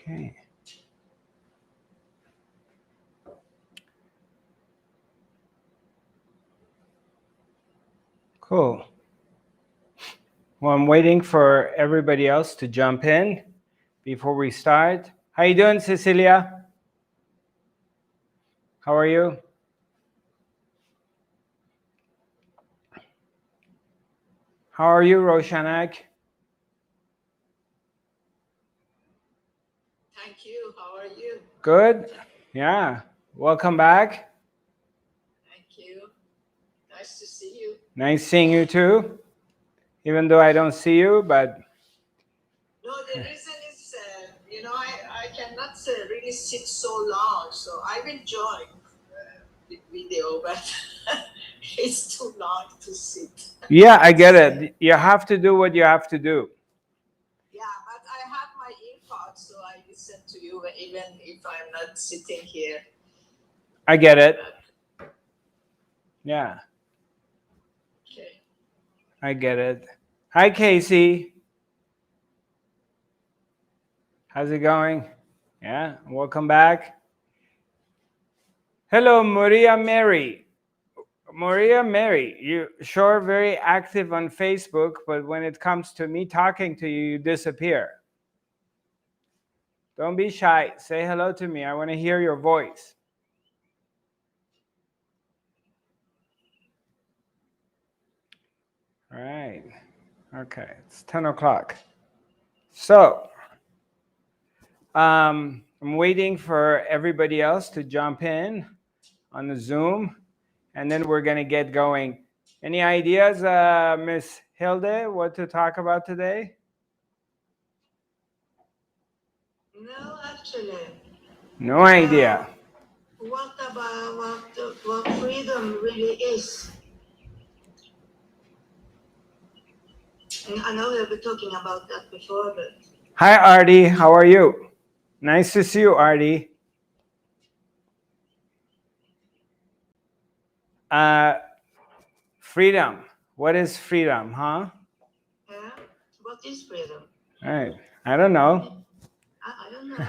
Okay. Cool. Well, I'm waiting for everybody else to jump in before we start. How you doing, Cecilia? How are you? How are you, Roshanak? Thank you. How are you? Good. Yeah. Welcome back. Thank you. Nice to see you. Nice seeing you too. Even though I don't see you, but no, the reason is, I cannot really sit so long, so I will join the video, but it's too long to sit. Yeah, I get it. You have to do what you have to do. Yeah, but I have my earpods, so I listen to you even if I'm not sitting here. I get it. Yeah. Okay. I get it. Hi, Casey. How's it going? Yeah, welcome back. Hello, Maria Mary. Maria Mary, you sure very active on Facebook, but when it comes to me talking to you, you disappear. Don't be shy. Say hello to me. I want to hear your voice. All right. Okay, it's 10 o'clock. So, I'm waiting for everybody else to jump in on the Zoom, and then we're going to get going. Any ideas, Miss Hilde, what to talk about today? No, actually. No idea. What about what freedom really is? I know we've been talking about that before, but... Hi, Artie. How are you? Nice to see you, Artie. Freedom. What is freedom, huh? Yeah. What is freedom? All right. I don't know. I don't know.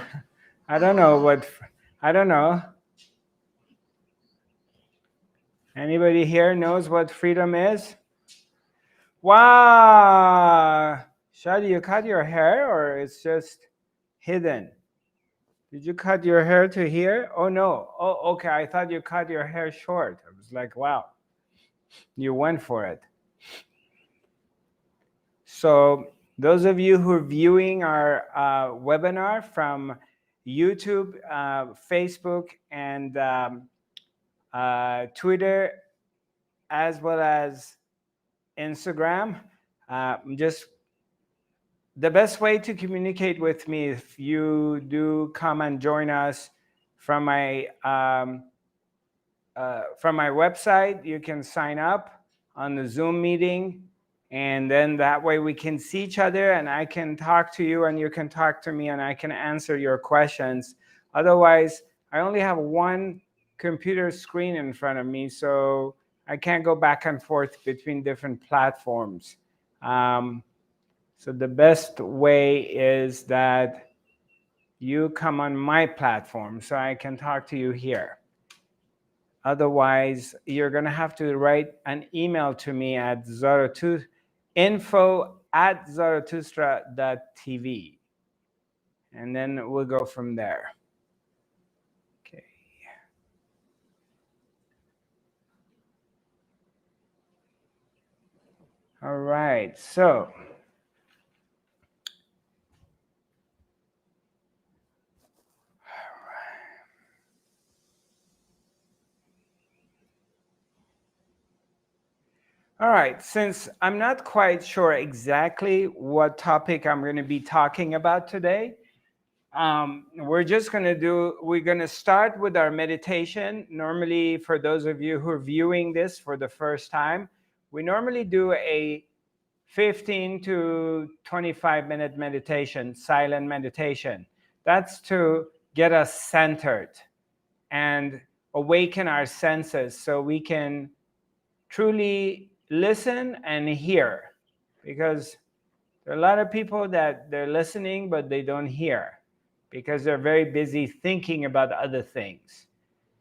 I don't know what. I don't know. Anybody here knows what freedom is? Wow. Shadi, you cut your hair or it's just hidden? Did you cut your hair to here? Oh, no. Oh, okay. I thought you cut your hair short. I was like, wow. You went for it. So those of you who are viewing our webinar from YouTube, Facebook, and Twitter, as well as Instagram, just the best way to communicate with me, if you do come and join us from my website, you can sign up on the Zoom meeting, and then that way we can see each other, and I can talk to you and you can talk to me, and I can answer your questions. Otherwise, I only have one computer screen in front of me, so I can't go back and forth between different platforms. So the best way is that you come on my platform so I can talk to you here. Otherwise, you're going to have to write an email to me at info@zarathustra.tv. And then we'll go from there. Okay. All right. So all right, since I'm not quite sure exactly what topic I'm going to be talking about today, we're going to start with our meditation. Normally, for those of you who are viewing this for the first time, we normally do a 15 to 25-minute meditation, silent meditation. That's to get us centered and awaken our senses so we can truly listen and hear, because there are a lot of people that they're listening but they don't hear because they're very busy thinking about other things.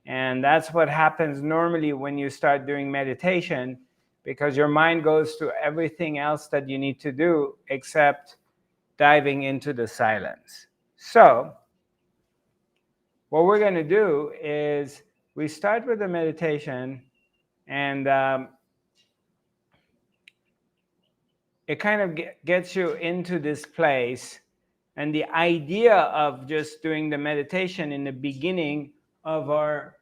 And that's what happens normally when you start doing meditation, because your mind goes to everything else that you need to do except diving into the silence. So, what we're going to do is we start with the meditation, and it kind of gets you into this place. And the idea of just doing the meditation in the beginning of our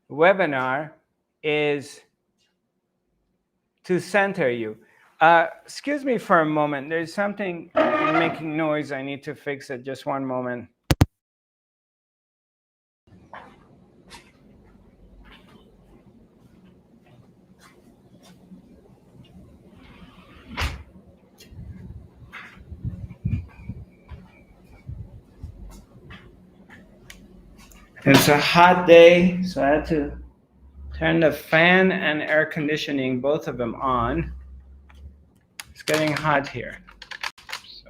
webinar is to center you. Excuse me for a moment. There's something making noise. I need to fix it. Just one moment. It's a hot day, so I had to turn the fan and air conditioning, both of them on. It's getting hot here. So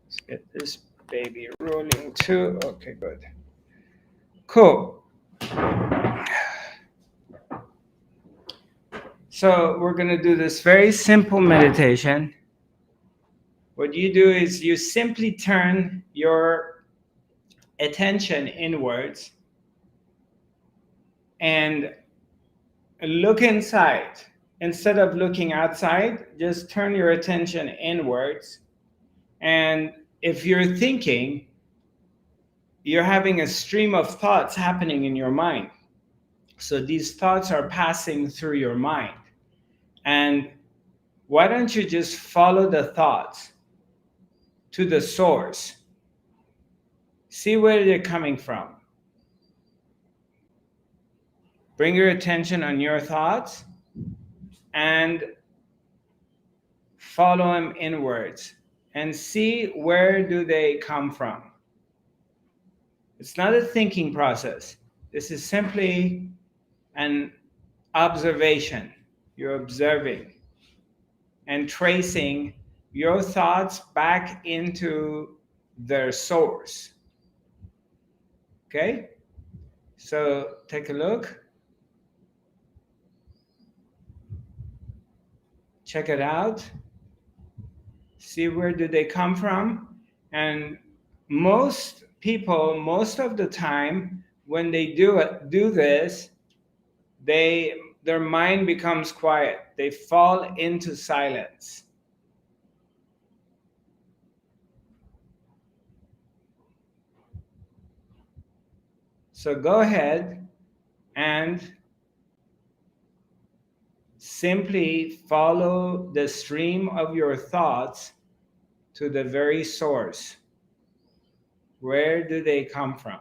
let's get this baby rolling too. Okay, good. Cool. So we're going to do this very simple meditation. What you do is you simply turn your attention inwards and look inside. Instead of looking outside, just turn your attention inwards. And if you're thinking, you're having a stream of thoughts happening in your mind. So these thoughts are passing through your mind. And why don't you just follow the thoughts to the source? See where they're coming from. Bring your attention on your thoughts and follow them inwards and see where do they come from. It's not a thinking process. This is simply an observation. You're observing and tracing your thoughts back into their source. Okay? So take a look. Check it out. See where do they come from. And most people, most of the time, when they do this, their mind becomes quiet. They fall into silence. So go ahead and simply follow the stream of your thoughts to the very source. Where do they come from?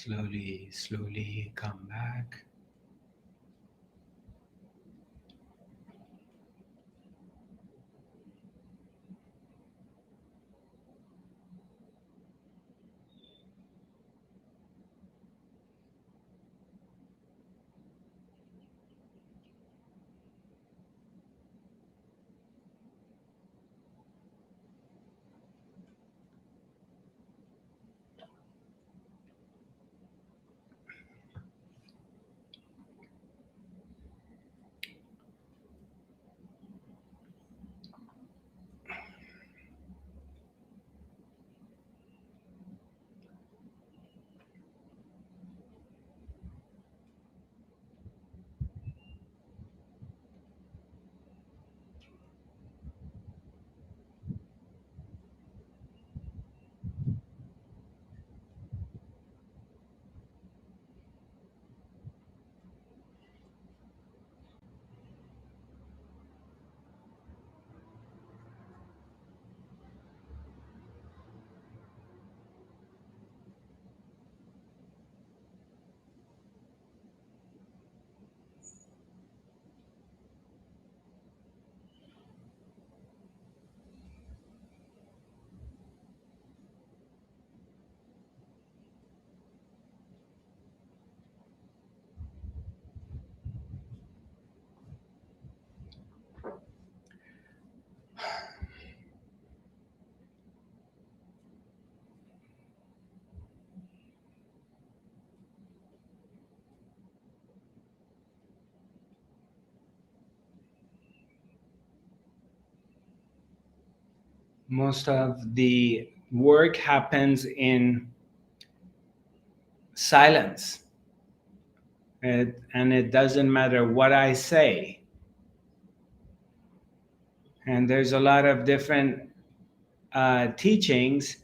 Slowly, slowly come back. Most of the work happens in silence. And it doesn't matter what I say. And there's a lot of different teachings,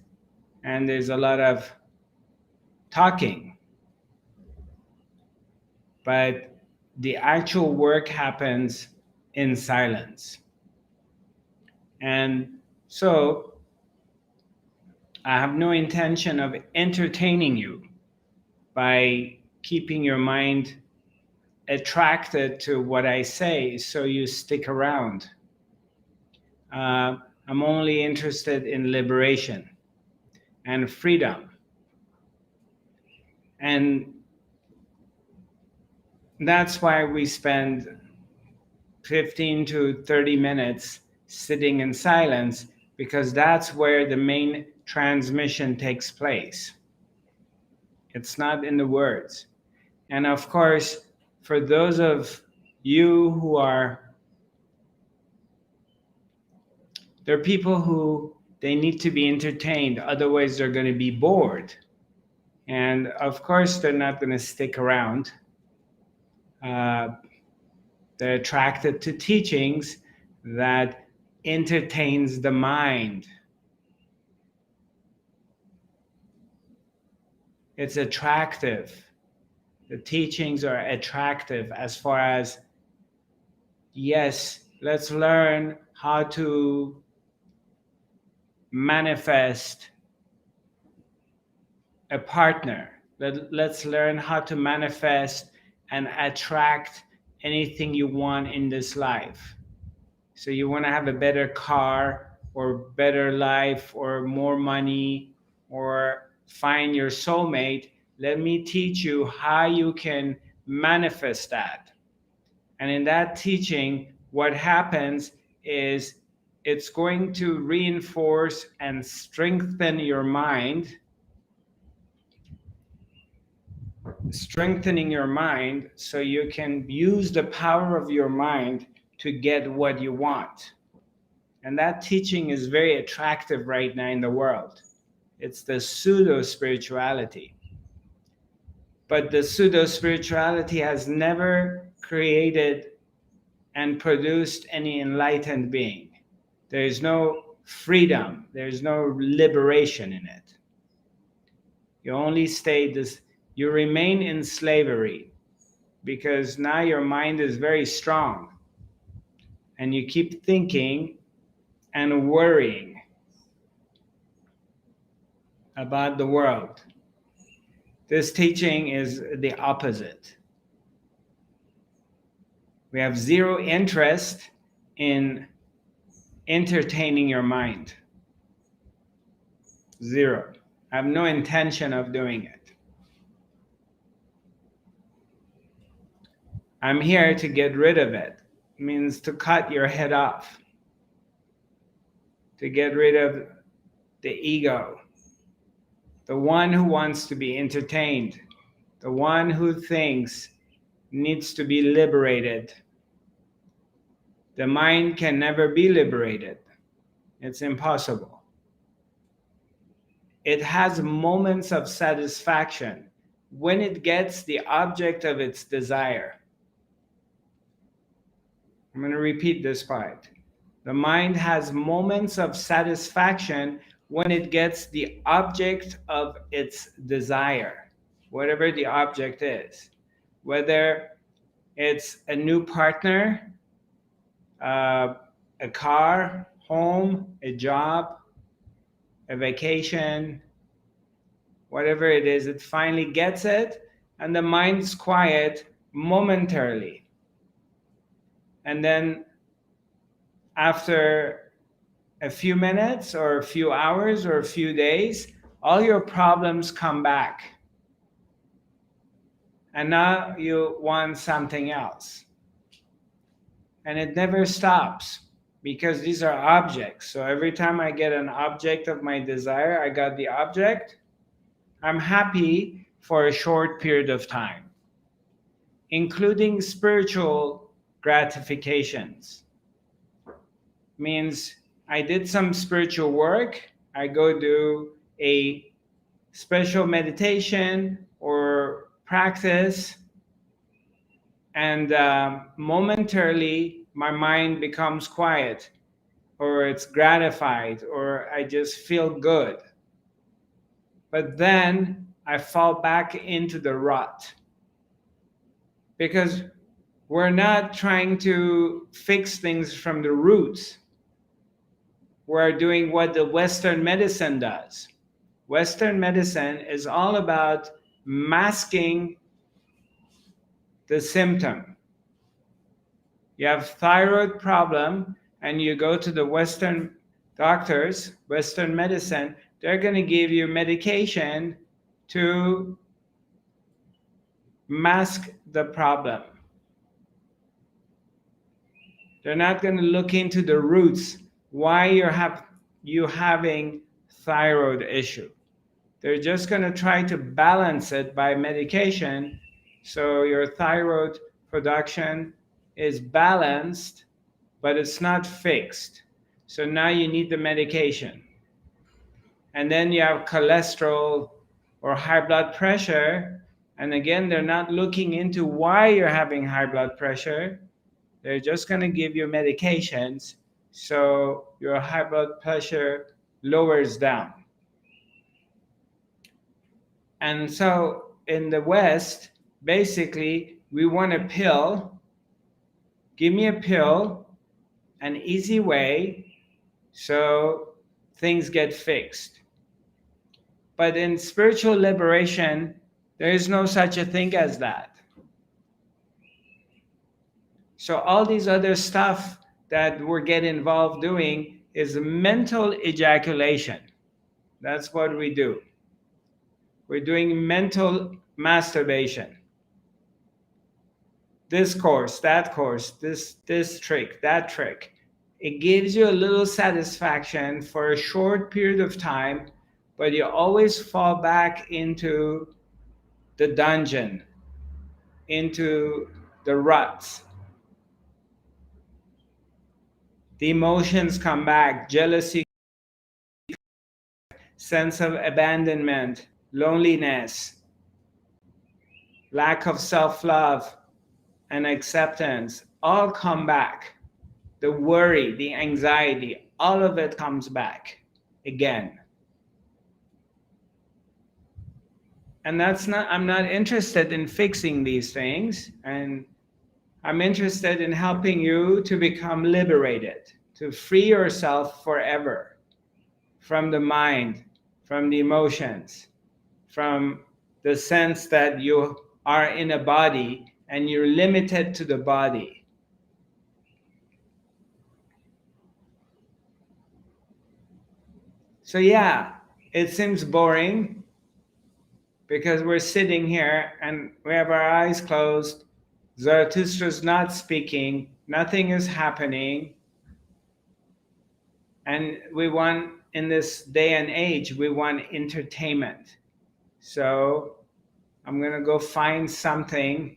and there's a lot of talking. But the actual work happens in silence. And so I have no intention of entertaining you by keeping your mind attracted to what I say so you stick around. I'm only interested in liberation and freedom. And that's why we spend 15 to 30 minutes sitting in silence, because that's where the main transmission takes place. It's not in the words. And of course, for those of you who there are people who they need to be entertained, otherwise they're going to be bored. And of course, they're not going to stick around. They're attracted to teachings that entertains the mind. It's attractive. The teachings are attractive as far as, yes, let's learn how to manifest a partner. Let's learn how to manifest and attract anything you want in this life. So you want to have a better car or better life or more money or find your soulmate. Let me teach you how you can manifest that. And in that teaching, what happens is it's going to reinforce and strengthen your mind, strengthening your mind so you can use the power of your mind to get what you want. And that teaching is very attractive right now in the world. It's the pseudo spirituality. But the pseudo spirituality has never created and produced any enlightened being. There is no freedom, there is no liberation in it. You only stay this, you remain in slavery because now your mind is very strong and you keep thinking and worrying about the world. This teaching is the opposite. We have zero interest in entertaining your mind. Zero. I have no intention of doing it. I'm here to get rid of it. It means to cut your head off, to get rid of the ego, the one who wants to be entertained, the one who thinks needs to be liberated. The mind can never be liberated. It's impossible. It has moments of satisfaction when it gets the object of its desire. I'm going to repeat this part. The mind has moments of satisfaction when it gets the object of its desire, whatever the object is. Whether it's a new partner, a car, home, a job, a vacation, whatever it is, it finally gets it, and the mind's quiet momentarily. And then after a few minutes or a few hours or a few days, all your problems come back. And now you want something else. And it never stops because these are objects. So every time I get an object of my desire, I got the object, I'm happy for a short period of time, including spiritual gratifications. Means I did some spiritual work, I go do a special meditation or practice, and momentarily my mind becomes quiet, or it's gratified, or I just feel good. But then I fall back into the rut, because we're not trying to fix things from the roots. We're doing what the Western medicine does. Western medicine is all about masking the symptom. You have thyroid problem and you go to the Western doctors, Western medicine, they're going to give you medication to mask the problem. They're not going to look into the roots, why you having thyroid issue. They're just going to try to balance it by medication, so your thyroid production is balanced, but it's not fixed. So now you need the medication. And then you have cholesterol or high blood pressure, and again, they're not looking into why you're having high blood pressure. They're just going to give you medications so your high blood pressure lowers down. And so in the West, basically, we want a pill. Give me a pill, an easy way, so things get fixed. But in spiritual liberation, there is no such a thing as that. So all these other stuff that we get involved doing is mental ejaculation. That's what we do. We're doing mental masturbation. This course, that course, this trick, that trick. It gives you a little satisfaction for a short period of time, but you always fall back into the dungeon, into the ruts. The emotions come back, jealousy, sense of abandonment, loneliness, lack of self-love and acceptance, all come back. The worry, the anxiety, all of it comes back again. And I'm not interested in fixing these things, and I'm interested in helping you to become liberated, to free yourself forever from the mind, from the emotions, from the sense that you are in a body and you're limited to the body. So yeah, it seems boring because we're sitting here and we have our eyes closed. Zarathustra's not speaking, nothing is happening. And we want, in this day and age, we want entertainment. So I'm going to go find something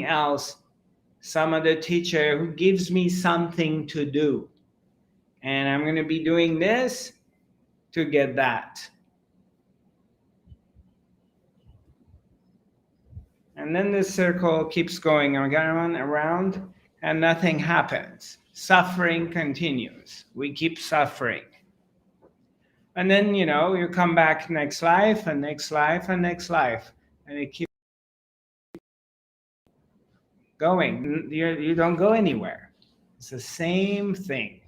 else, some other teacher who gives me something to do. And I'm going to be doing this to get that. And then this circle keeps going around, and nothing happens. Suffering continues. We keep suffering. And then, you come back next life, and next life, and next life. And it keeps going. You don't go anywhere. It's the same thing.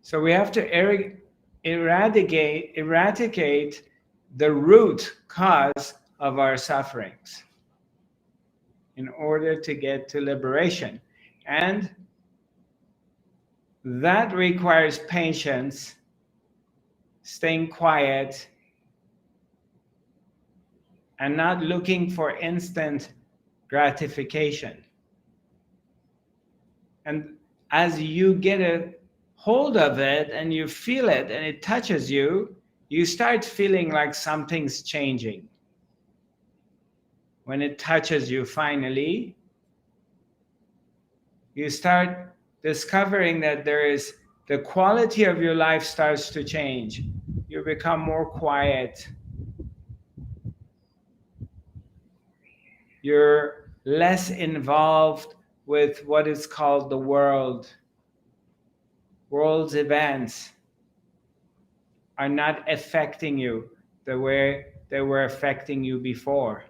So we have to eradicate the root cause of our sufferings in order to get to liberation. And that requires patience, staying quiet, and not looking for instant gratification. And as you get a hold of it and you feel it and it touches you, you start feeling like something's changing. When it touches you finally, you start discovering that the quality of your life starts to change. You become more quiet. You're less involved with what is called the world. World's events are not affecting you the way they were affecting you before,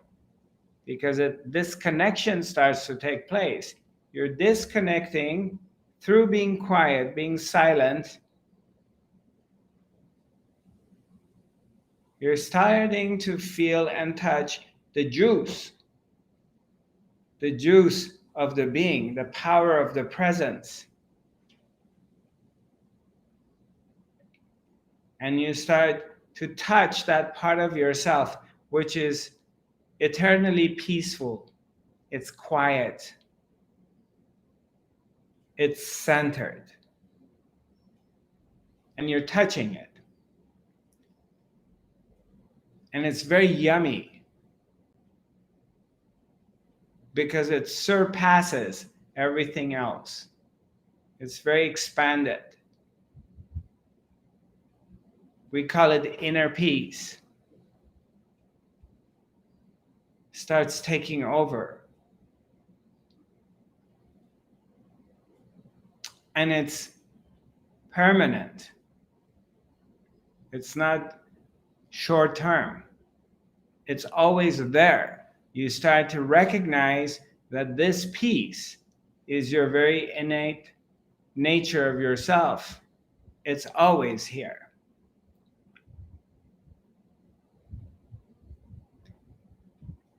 because this connection starts to take place. You're disconnecting through being quiet, being silent. You're starting to feel and touch the juice of the being, the power of the presence. And you start to touch that part of yourself which is eternally peaceful. It's quiet. It's centered. And you're touching it. And it's very yummy because it surpasses everything else. It's very expanded. We call it inner peace. Starts taking over. And it's permanent. It's not short term. It's always there. You start to recognize that this peace is your very innate nature of yourself. It's always here.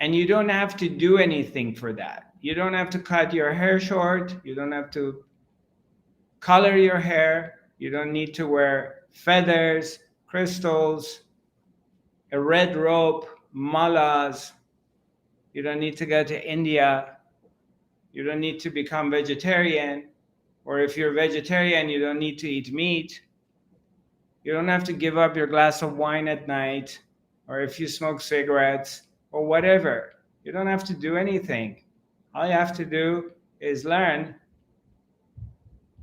And you don't have to do anything for that. You don't have to cut your hair short. You don't have to color your hair. You don't need to wear feathers, crystals, a red rope, malas. You don't need to go to India. You don't need to become vegetarian. Or if you're vegetarian, you don't need to eat meat. You don't have to give up your glass of wine at night, or if you smoke cigarettes, or whatever. You don't have to do anything. All you have to do is learn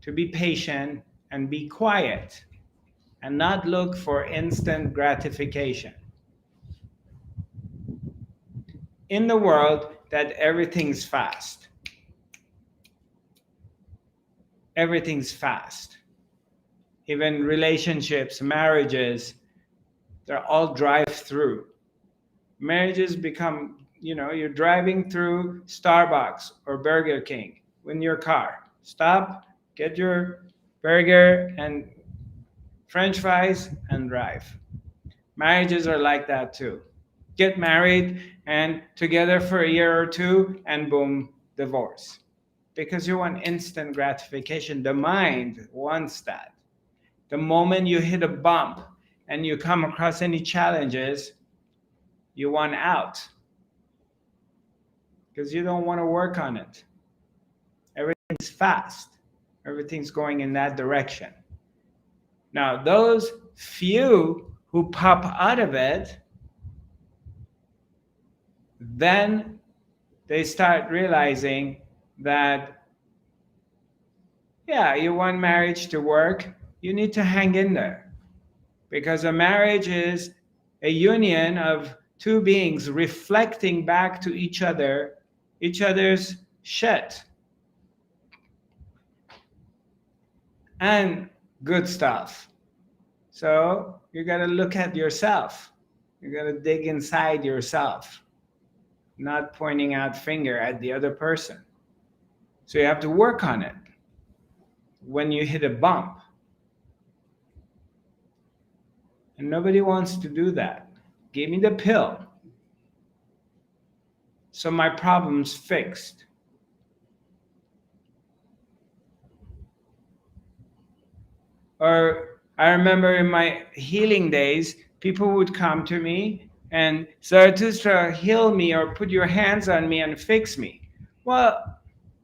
to be patient and be quiet and not look for instant gratification. In the world that everything's fast. Everything's fast. Even relationships, marriages, they're all drive-through. Marriages become, you're driving through Starbucks or Burger King in your car. Stop, get your burger and French fries and drive. Marriages are like that too. Get married and together for a year or two, and boom, divorce. Because you want instant gratification. The mind wants that. The moment you hit a bump and you come across any challenges, you want out because you don't want to work on it. Everything's fast, everything's going in that direction. Now, those few who pop out of it, then they start realizing that, yeah, you want marriage to work, you need to hang in there. Because a marriage is a union of two beings reflecting back to each other, each other's shit and good stuff. So you got to look at yourself. You got to dig inside yourself, not pointing out finger at the other person. So you have to work on it. When you hit a bump, and nobody wants to do that. Give me the pill, so my problem's fixed. Or I remember in my healing days, people would come to me and, Zarathustra, heal me or put your hands on me and fix me. Well,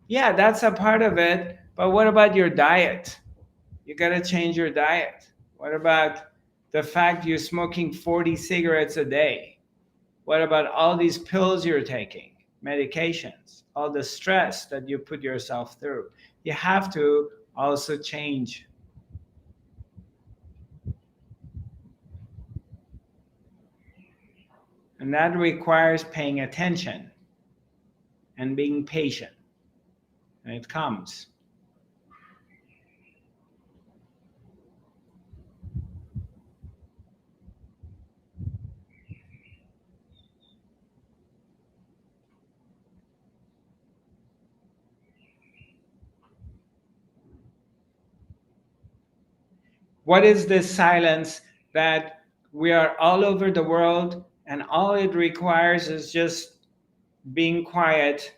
yeah, that's a part of it, but what about your diet? You got to change your diet. What about the fact you're smoking 40 cigarettes a day? What about all these pills you're taking, medications, all the stress that you put yourself through? You have to also change. And that requires paying attention and being patient. And it comes. What is this silence that we are all over the world and all it requires is just being quiet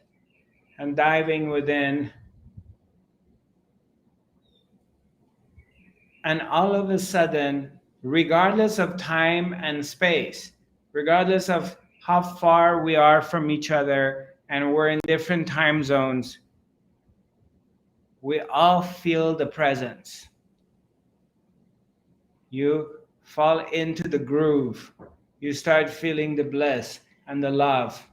and diving within, and all of a sudden, regardless of time and space, regardless of how far we are from each other and we're in different time zones, we all feel the presence. You fall into the groove. You start feeling the bliss and the love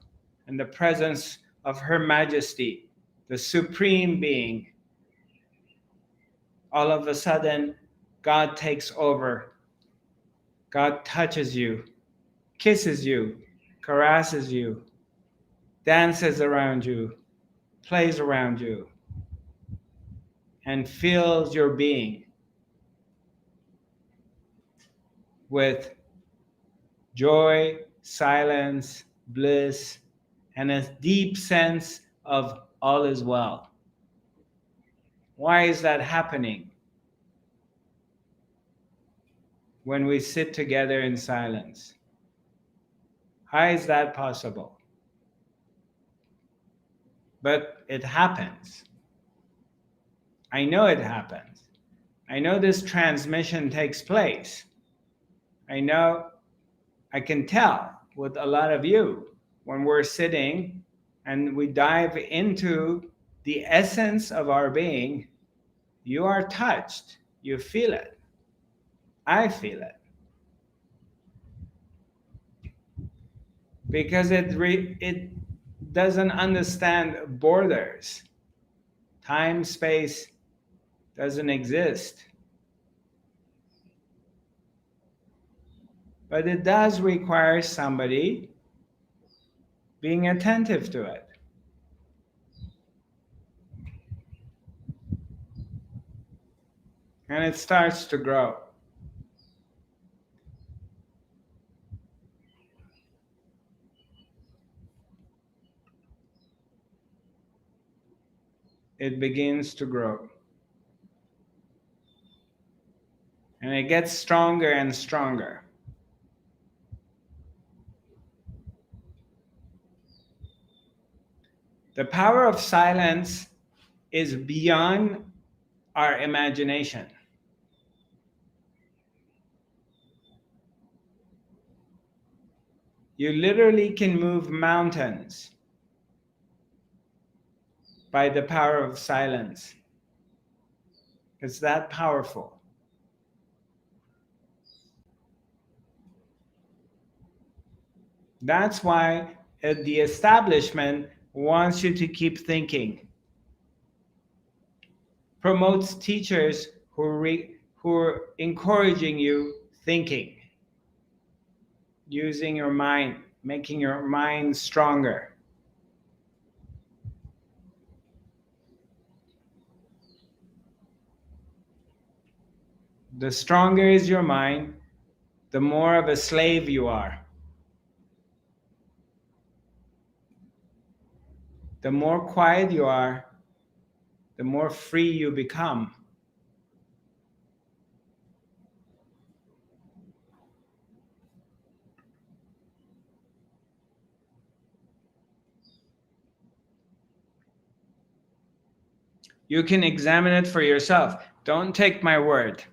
and the presence of Her Majesty, the Supreme Being. All of a sudden, God takes over. God touches you, kisses you, caresses you, dances around you, plays around you, and fills your being with joy, silence, bliss, and a deep sense of all is well. Why is that happening? When we sit together in silence. How is that possible? But it happens. I know it happens. I know this transmission takes place. I know, I can tell with a lot of you when we're sitting and we dive into the essence of our being, you are touched. You feel it. I feel it. Because it doesn't understand borders. Time, space doesn't exist. But it does require somebody being attentive to it. And it starts to grow. It begins to grow. And it gets stronger and stronger. The power of silence is beyond our imagination. You literally can move mountains by the power of silence. It's that powerful. That's why the establishment wants you to keep thinking, promotes teachers who are encouraging you thinking, using your mind, making your mind stronger. The stronger is your mind, the more of a slave you are. The more quiet you are, the more free you become. You can examine it for yourself. Don't take my word.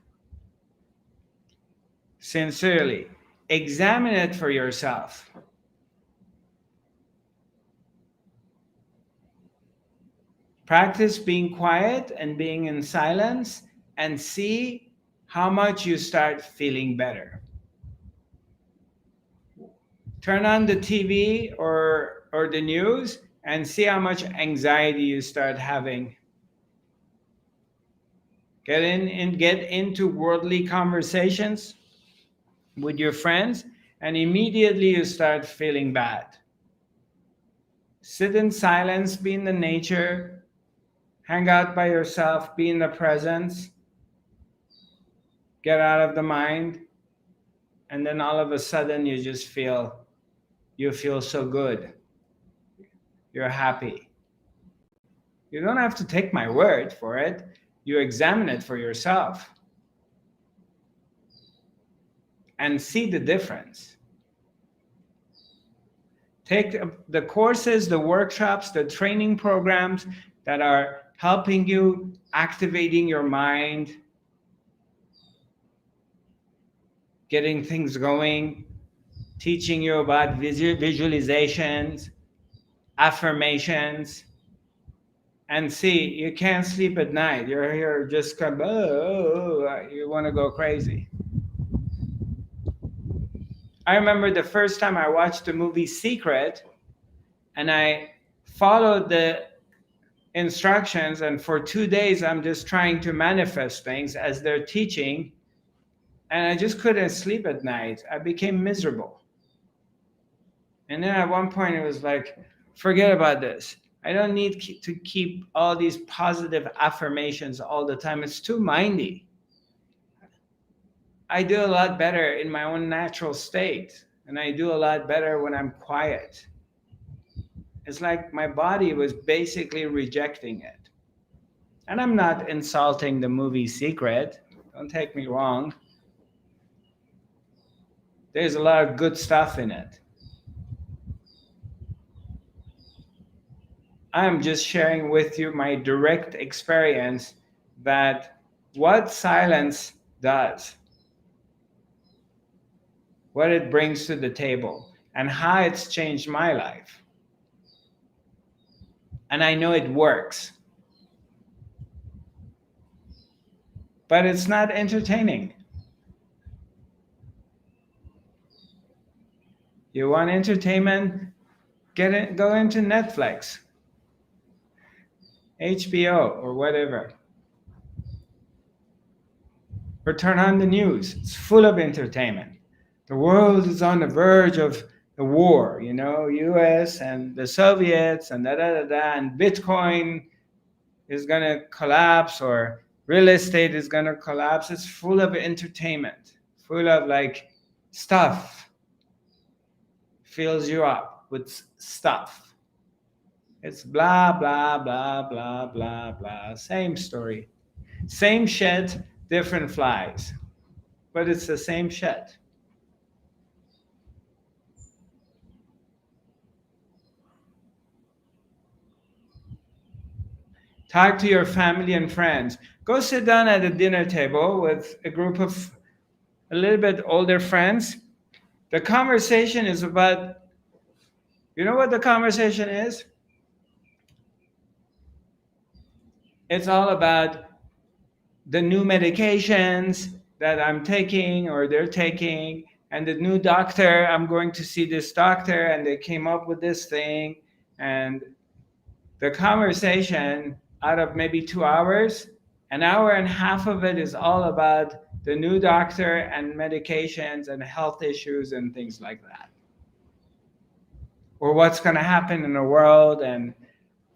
Sincerely, examine it for yourself. Practice being quiet and being in silence and see how much you start feeling better. Turn on the TV or the news and see how much anxiety you start having. Get into worldly conversations with your friends and immediately you start feeling bad. Sit in silence, be in the nature, hang out by yourself, be in the presence, get out of the mind, and then all of a sudden you feel so good. You're happy. You don't have to take my word for it. You examine it for yourself and see the difference. Take the courses, the workshops, the training programs that are helping you, activating your mind, getting things going, teaching you about visualizations, affirmations, and see, you can't sleep at night. You're here just kind of, you want to go crazy. I remember the first time I watched the movie Secret, and I followed the instructions, and for 2 days I'm just trying to manifest things as they're teaching, and I just couldn't sleep at night. I became miserable. And then at one point it was like, forget about this. I don't need to keep all these positive affirmations all the time. It's too mindy. I do a lot better in my own natural state, and I do a lot better when I'm quiet. It's like my body was basically rejecting it. And I'm not insulting the movie Secret. Don't take me wrong. There's a lot of good stuff in it. I'm just sharing with you my direct experience that what silence does, what it brings to the table, and how it's changed my life. And I know it works. But it's not entertaining. You want entertainment? Go into Netflix, HBO, or whatever. Or turn on the news. It's full of entertainment. The world is on the verge of the war, US and the Soviets and and Bitcoin is going to collapse, or real estate is going to collapse. It's full of entertainment, full of stuff. Fills you up with stuff. It's blah, blah, blah, blah, blah, blah. Same story. Same shed, different flies. But it's the same shed. Talk to your family and friends. Go sit down at a dinner table with a group of a little bit older friends. The conversation is about, you know what the conversation is? It's all about the new medications that I'm taking or they're taking, and the new doctor, I'm going to see this doctor and they came up with this thing. And the conversation, out of maybe 2 hours, an hour and a half of it is all about the new doctor and medications and health issues and things like that. Or what's going to happen in the world, and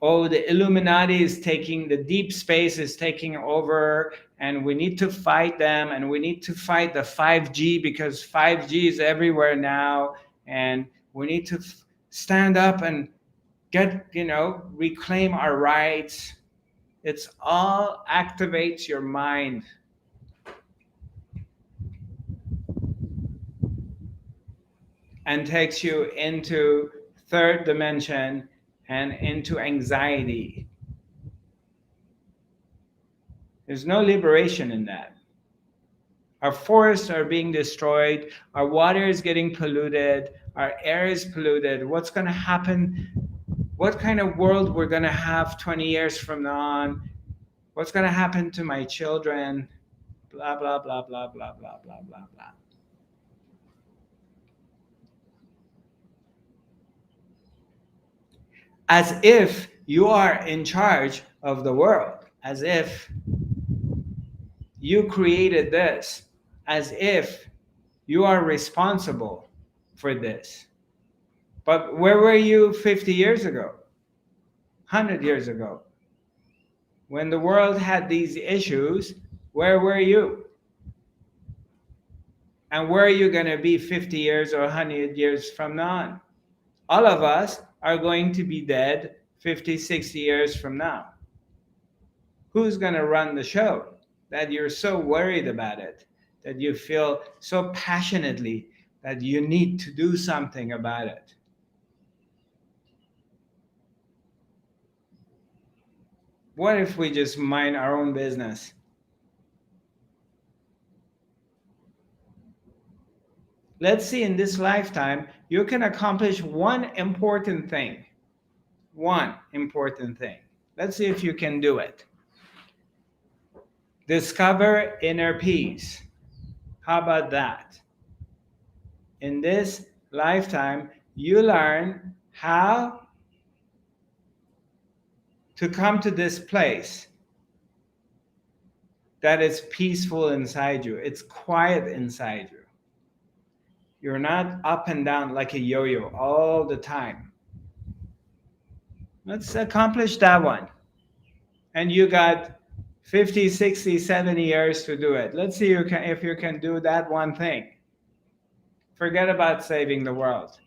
oh, the Illuminati is taking, the deep space is taking over, and we need to fight them, and we need to fight the 5G because 5G is everywhere now, and we need to stand up and get, reclaim our rights. It's all activates your mind. And takes you into third dimension and into anxiety. There's no liberation in that. Our forests are being destroyed, our water is getting polluted, our air is polluted. What's going to happen? What kind of world we're going to have 20 years from now on? What's going to happen to my children? Blah, blah, blah, blah, blah, blah, blah, blah, blah. As if you are in charge of the world, as if you created this, as if you are responsible for this. But where were you 50 years ago, 100 years ago? When the world had these issues, where were you? And where are you going to be 50 years or 100 years from now on? All of us are going to be dead 50, 60 years from now. Who's going to run the show? That you're so worried about it, that you feel so passionately that you need to do something about it. What if we just mind our own business? Let's see, in this lifetime, you can accomplish one important thing. One important thing. Let's see if you can do it. Discover inner peace. How about that? In this lifetime, you learn how to come to this place that is peaceful inside you. It's quiet inside you. You're not up and down like a yo-yo all the time. Let's accomplish that one. And you got 50, 60, 70 years to do it. Let's see if you can do that one thing. Forget about saving the world.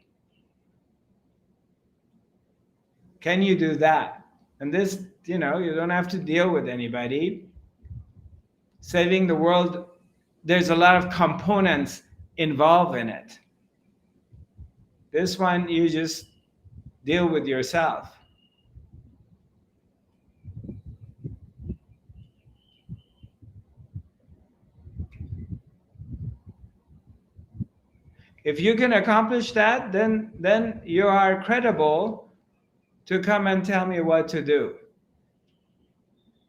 Can you do that? And this, you don't have to deal with anybody. Saving the world, there's a lot of components involved in it. This one, you just deal with yourself. If you can accomplish that, then you are credible to come and tell me what to do.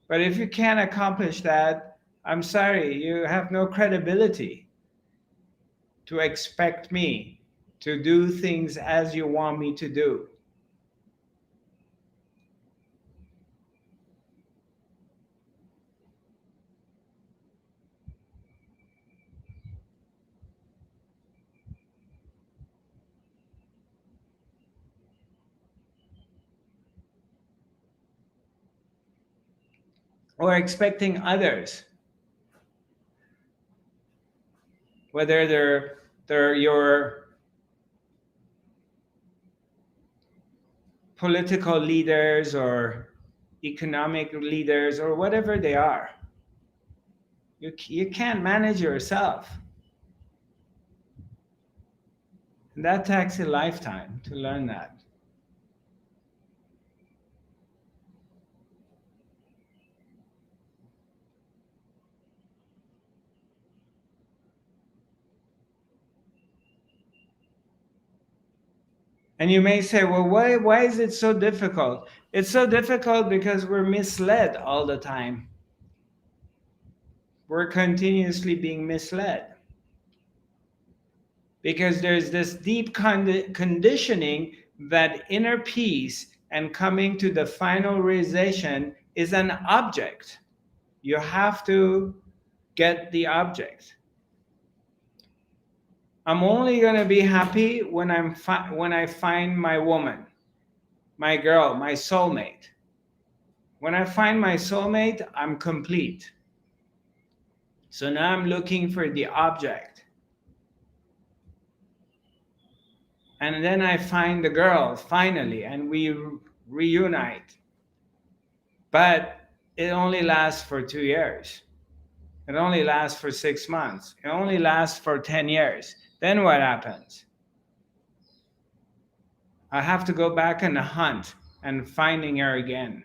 But if you can't accomplish that, I'm sorry, you have no credibility to expect me to do things as you want me to do. Or expecting others, whether they're your political leaders or economic leaders or whatever they are. You can't manage yourself. And that takes a lifetime to learn that. And you may say, well, why is it so difficult? It's so difficult because we're misled all the time. We're continuously being misled. Because there's this deep conditioning that inner peace and coming to the final realization is an object. You have to get the object. I'm only going to be happy when when I find my woman, my girl, my soulmate. When I find my soulmate, I'm complete. So now I'm looking for the object. And then I find the girl finally, and we reunite. But it only lasts for 2 years. It only lasts for 6 months. It only lasts for 10 years. Then what happens? I have to go back on the hunt and finding her again.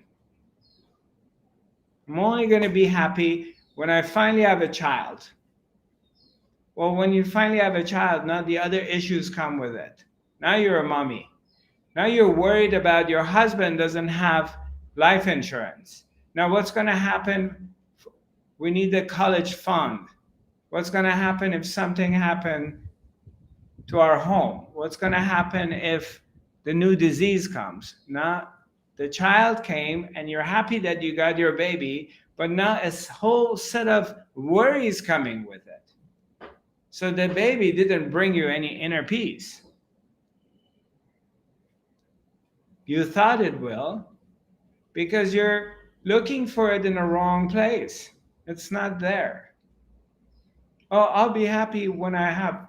I'm only going to be happy when I finally have a child. Well, when you finally have a child, now the other issues come with it. Now you're a mommy. Now you're worried about your husband doesn't have life insurance. Now what's going to happen? We need a college fund. What's going to happen if something happened to our home? What's going to happen if the new disease comes? Now the child came and you're happy that you got your baby, but now a whole set of worries coming with it. So the baby didn't bring you any inner peace. You thought it will, because you're looking for it in the wrong place. It's not there. Oh, I'll be happy when I have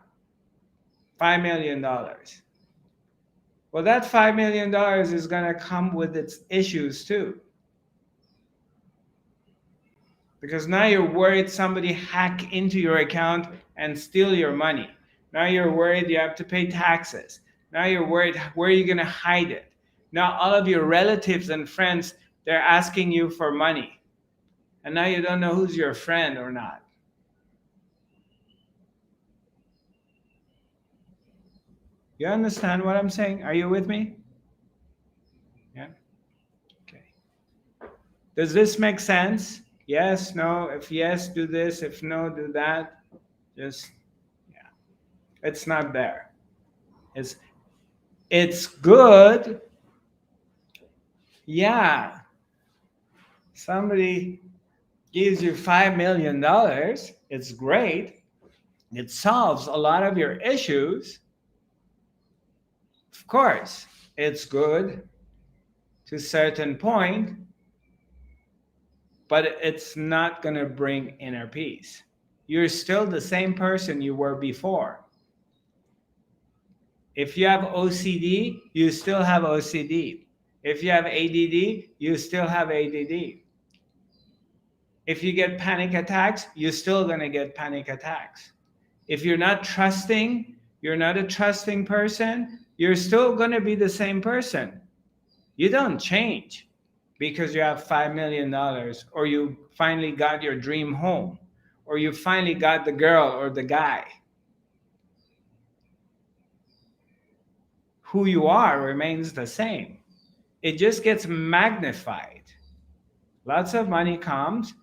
$5 million. Well, that $5 million is going to come with its issues too. Because now you're worried somebody hack into your account and steal your money. Now you're worried you have to pay taxes. Now you're worried, where are you going to hide it? Now all of your relatives and friends, they're asking you for money. And now you don't know who's your friend or not. You understand what I'm saying? Are you with me? Yeah? Okay. Does this make sense? Yes, no. If yes, do this. If no, do that. Just, yeah. It's not there. It's good. Yeah. Somebody gives you $5 million. It's great. It solves a lot of your issues. Of course, it's good to a certain point, but it's not going to bring inner peace. You're still the same person you were before. If you have OCD, you still have OCD. If you have ADD, you still have ADD. If you get panic attacks, you're still going to get panic attacks. If you're not trusting, you're not a trusting person, you're still going to be the same person. You don't change because you have $5 million, or you finally got your dream home, or you finally got the girl or the guy. Who you are remains the same. It just gets magnified. Lots of money comes,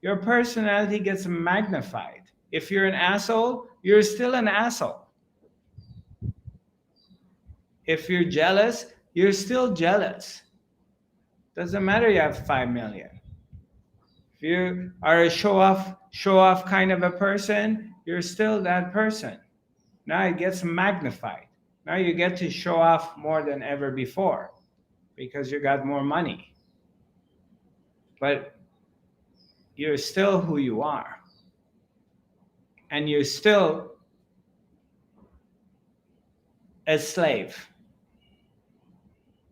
your personality gets magnified. If you're an asshole, you're still an asshole. If you're jealous, you're still jealous. Doesn't matter you have 5 million. If you are a show off kind of a person, you're still that person. Now it gets magnified. Now you get to show off more than ever before because you got more money. But you're still who you are. And you're still a slave.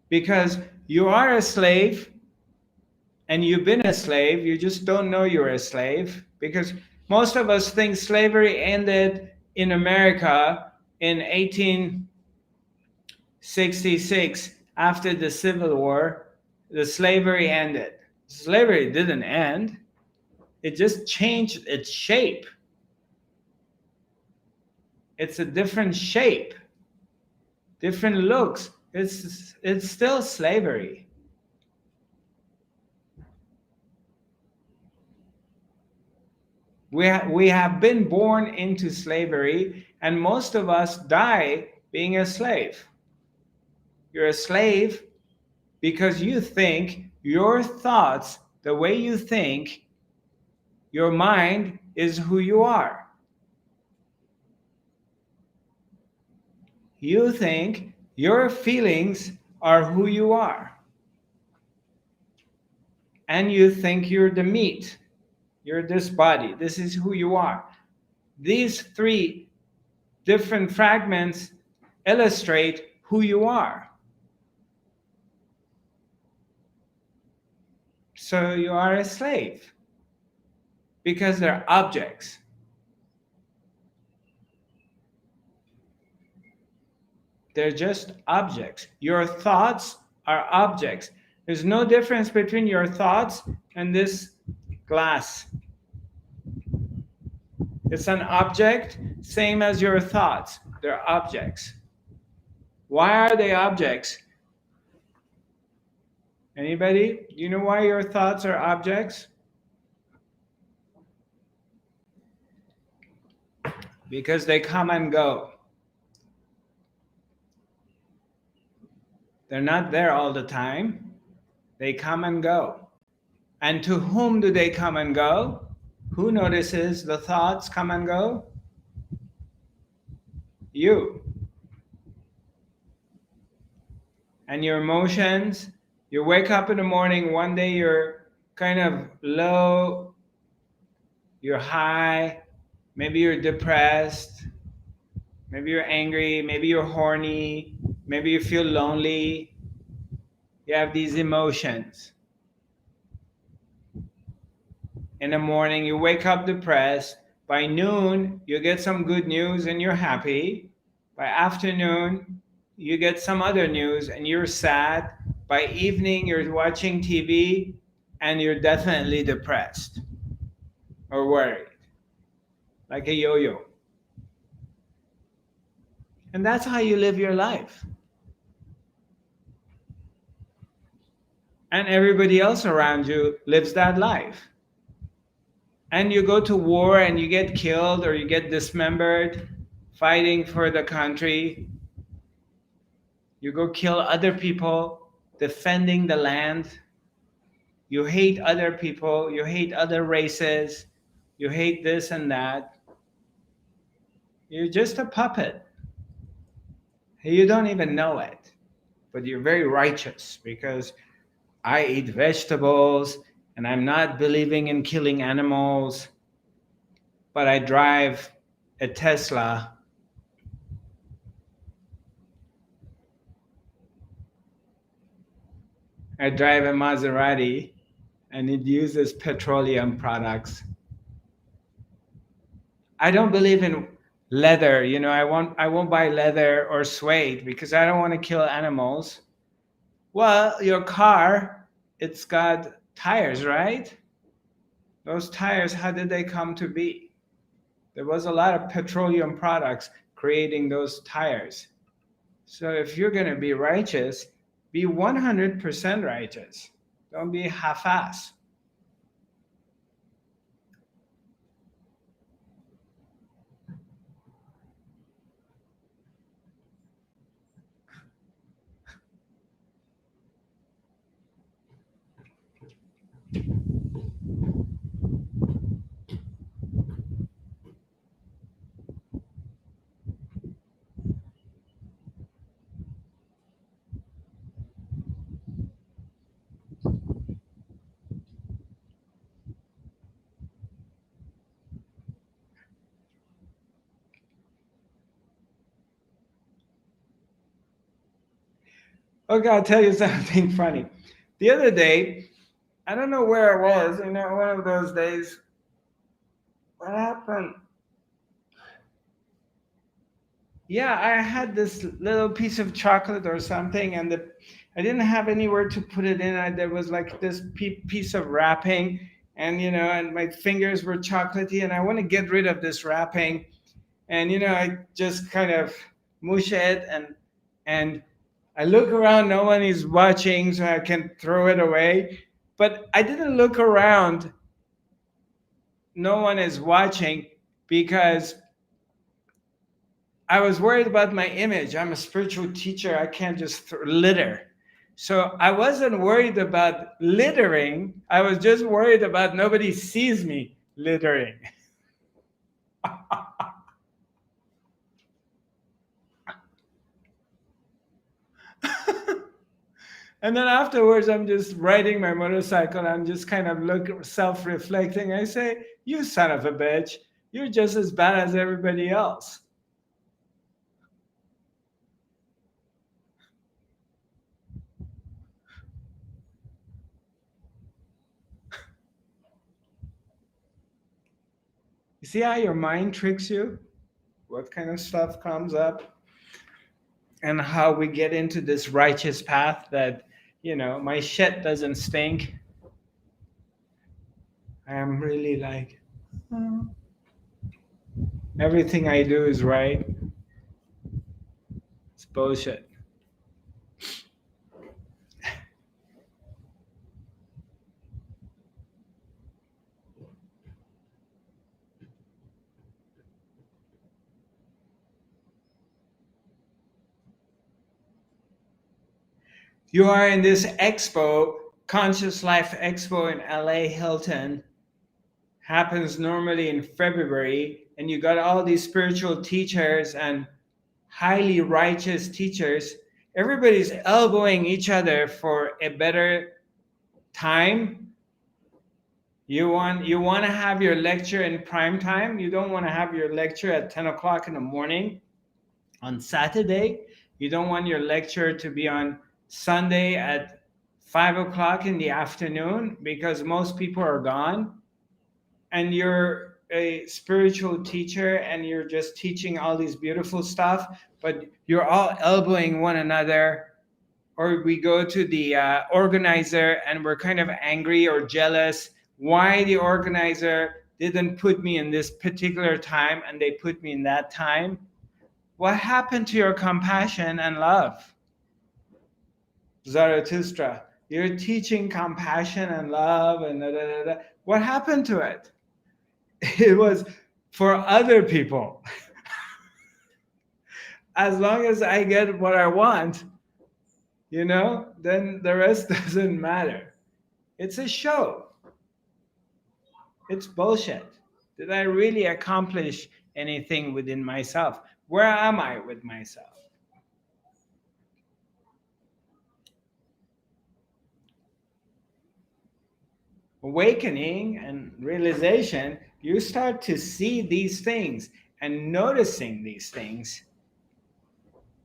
Because you are a slave and you've been a slave, you just don't know you're a slave, because most of us think slavery ended in America in 1866 after the Civil War. The slavery ended. Slavery didn't end. It just changed its shape. It's a different shape, different looks, It's still slavery. We have been born into slavery, and most of us die being a slave. You're a slave because you think your thoughts, the way you think, your mind is who you are. You think your feelings are who you are. And you think you're the meat. You're this body. This is who you are. These three different fragments illustrate who you are. So you are a slave because they're objects. They're just objects. Your thoughts are objects. There's no difference between your thoughts and this glass. It's an object, same as your thoughts. They're objects. Why are they objects? Anybody? Do you know why your thoughts are objects? Because they come and go. They're not there all the time. They come and go. And to whom do they come and go? Who notices the thoughts come and go? You. And your emotions, you wake up in the morning, one day you're kind of low, you're high, maybe you're depressed, maybe you're angry, maybe you're horny, maybe you feel lonely. You have these emotions. In the morning, you wake up depressed. By noon, you get some good news and you're happy. By afternoon, you get some other news and you're sad. By evening, you're watching TV and you're definitely depressed or worried, like a yo-yo. And that's how you live your life. And everybody else around you lives that life. And you go to war and you get killed or you get dismembered fighting for the country. You go kill other people defending the land. You hate other people. You hate other races. You hate this and that. You're just a puppet. You don't even know it. But you're very righteous because I eat vegetables and I'm not believing in killing animals, but I drive a Tesla. I drive a Maserati and it uses petroleum products. I don't believe in leather, I won't buy leather or suede because I don't want to kill animals. Well, your car, it's got tires, right? Those tires, how did they come to be? There was a lot of petroleum products creating those tires. So if you're going to be righteous, be 100% righteous. Don't be half-ass. Okay, I'll tell you something funny. The other day, I don't know where it was, one of those days. What happened? Yeah, I had this little piece of chocolate or something, and I didn't have anywhere to put it in. There was like this piece of wrapping, and my fingers were chocolatey, and I want to get rid of this wrapping, and I just kind of mush it, and I look around, no one is watching, so I can throw it away. But I didn't look around, no one is watching, because I was worried about my image. I'm a spiritual teacher. I can't just litter. So I wasn't worried about littering. I was just worried about nobody sees me littering. And then afterwards, I'm just riding my motorcycle. I'm just kind of self-reflecting. I say, "You son of a bitch, you're just as bad as everybody else." You see how your mind tricks you? What kind of stuff comes up? And how we get into this righteous path that, my shit doesn't stink. I am really like, "Oh, everything I do is right." It's bullshit. You are in this expo, Conscious Life Expo in LA Hilton. Happens normally in February, and you got all these spiritual teachers and highly righteous teachers. Everybody's elbowing each other for a better time. You want to have your lecture in prime time. You don't want to have your lecture at 10 o'clock in the morning on Saturday. You don't want your lecture to be on Sunday at 5 o'clock in the afternoon, because most people are gone. And you're a spiritual teacher and you're just teaching all these beautiful stuff, but you're all elbowing one another. Or we go to the organizer and we're kind of angry or jealous why the organizer didn't put me in this particular time and they put me in that time. What happened to your compassion and love? Zarathustra, you're teaching compassion and love and da, da, da, da. What happened to it? It was for other people. As long as I get what I want, then the rest doesn't matter. It's a show. It's bullshit. Did I really accomplish anything within myself? Where am I with myself? Awakening and realization, you start to see these things and noticing these things,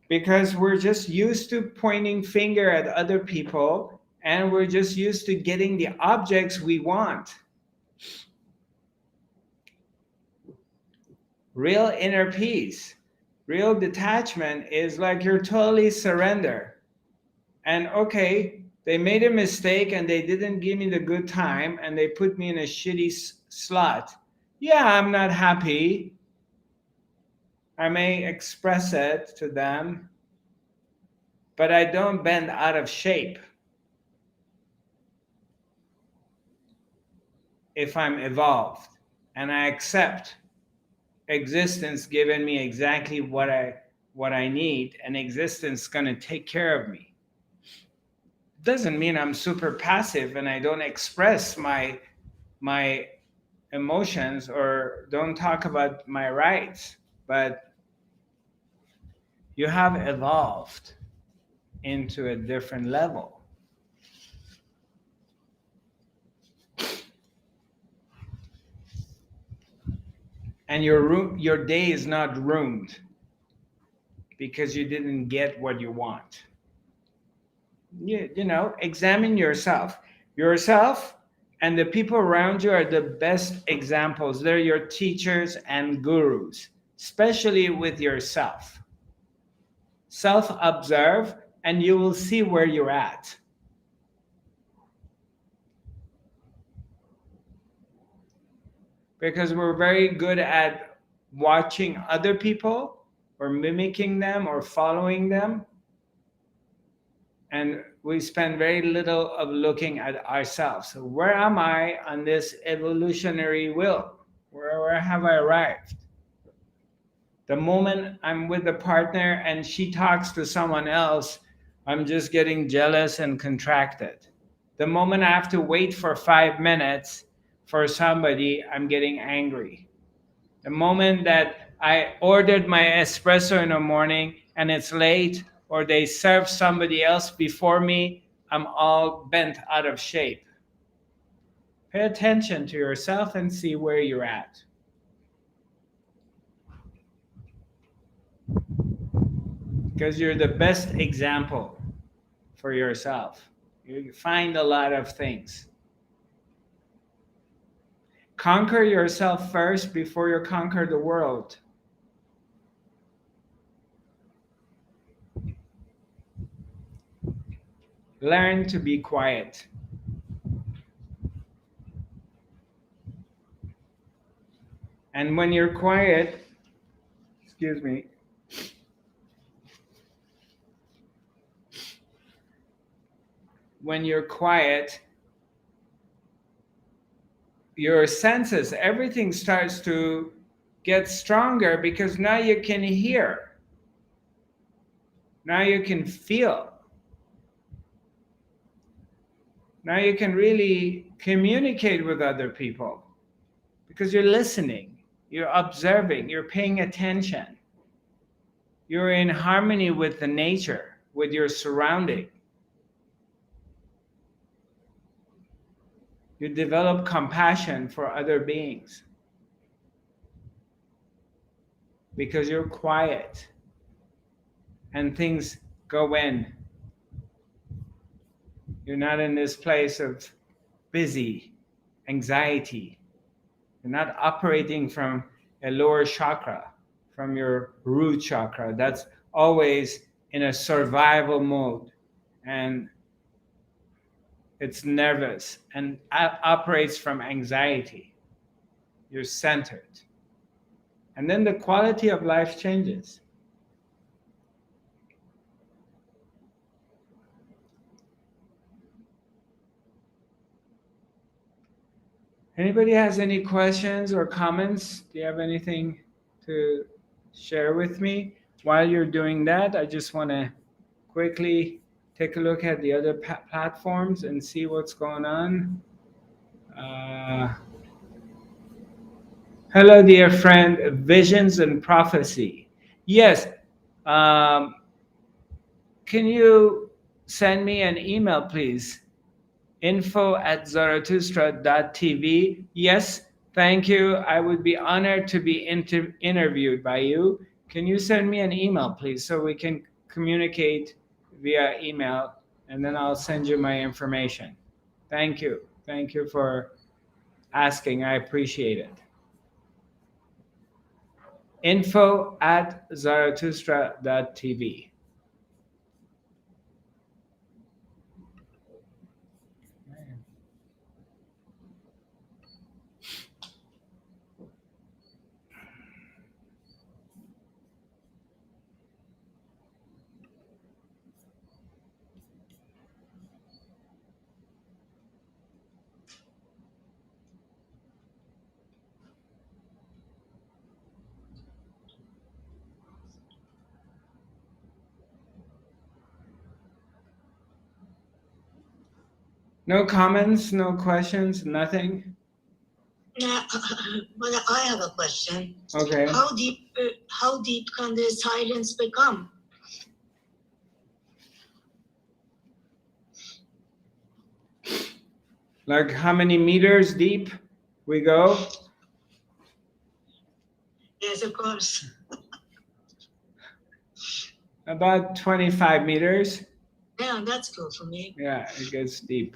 because we're just used to pointing finger at other people, and we're just used to getting the objects we want. Real inner peace, real detachment is like you're totally surrender. And okay, they made a mistake and they didn't give me the good time and they put me in a shitty slot. Yeah, I'm not happy. I may express it to them, but I don't bend out of shape if I'm evolved and I accept existence giving me exactly what I need, and existence going to take care of me. Doesn't mean I'm super passive and I don't express my emotions or don't talk about my rights, but you have evolved into a different level. And your day is not ruined because you didn't get what you want. Examine yourself. Yourself and the people around you are the best examples. They're your teachers and gurus, especially with yourself. Self-observe and you will see where you're at. Because we're very good at watching other people or mimicking them or following them. and we spend very little of looking at ourselves. So where am I on this evolutionary wheel? Where have I arrived? The moment I'm with a partner and she talks to someone else, I'm just getting jealous and contracted. The moment I have to wait for 5 minutes for somebody, I'm getting angry. The moment that I ordered my espresso in the morning and it's late, or they serve somebody else before me, I'm all bent out of shape. Pay attention to yourself and see where you're at. Because you're the best example for yourself. You find a lot of things. Conquer yourself first before you conquer the world. Learn to be quiet. And when you're quiet, excuse me, when you're quiet, your senses, everything starts to get stronger because now you can hear. Now you can feel. Now you can really communicate with other people because you're listening, you're observing, you're paying attention. You're in harmony with the nature, with your surrounding. You develop compassion for other beings because you're quiet and things go in. You're not in this place of busy anxiety. You're not operating from a lower chakra, from your root chakra. That's always in a survival mode. And it's nervous and operates from anxiety. You're centered. And then the quality of life changes. Anybody has any questions or comments? Do you have anything to share with me? While you're doing that, I just want to quickly take a look at the other platforms and see what's going on. Hello, dear friend, Visions and Prophecy. Yes, can you send me an email, please? info@zarathustra.tv. Yes, thank you. I would be honored to be interviewed by you. Can you send me an email, please, so we can communicate via email, and then I'll send you my information. Thank you. Thank you for asking. I appreciate it. info@zarathustra.tv. No comments, no questions, nothing? Now, but I have a question. Okay. How deep can the silence become? Like how many meters deep we go? Yes, of course. About 25 meters. Yeah, that's cool for me. Yeah, it gets deep.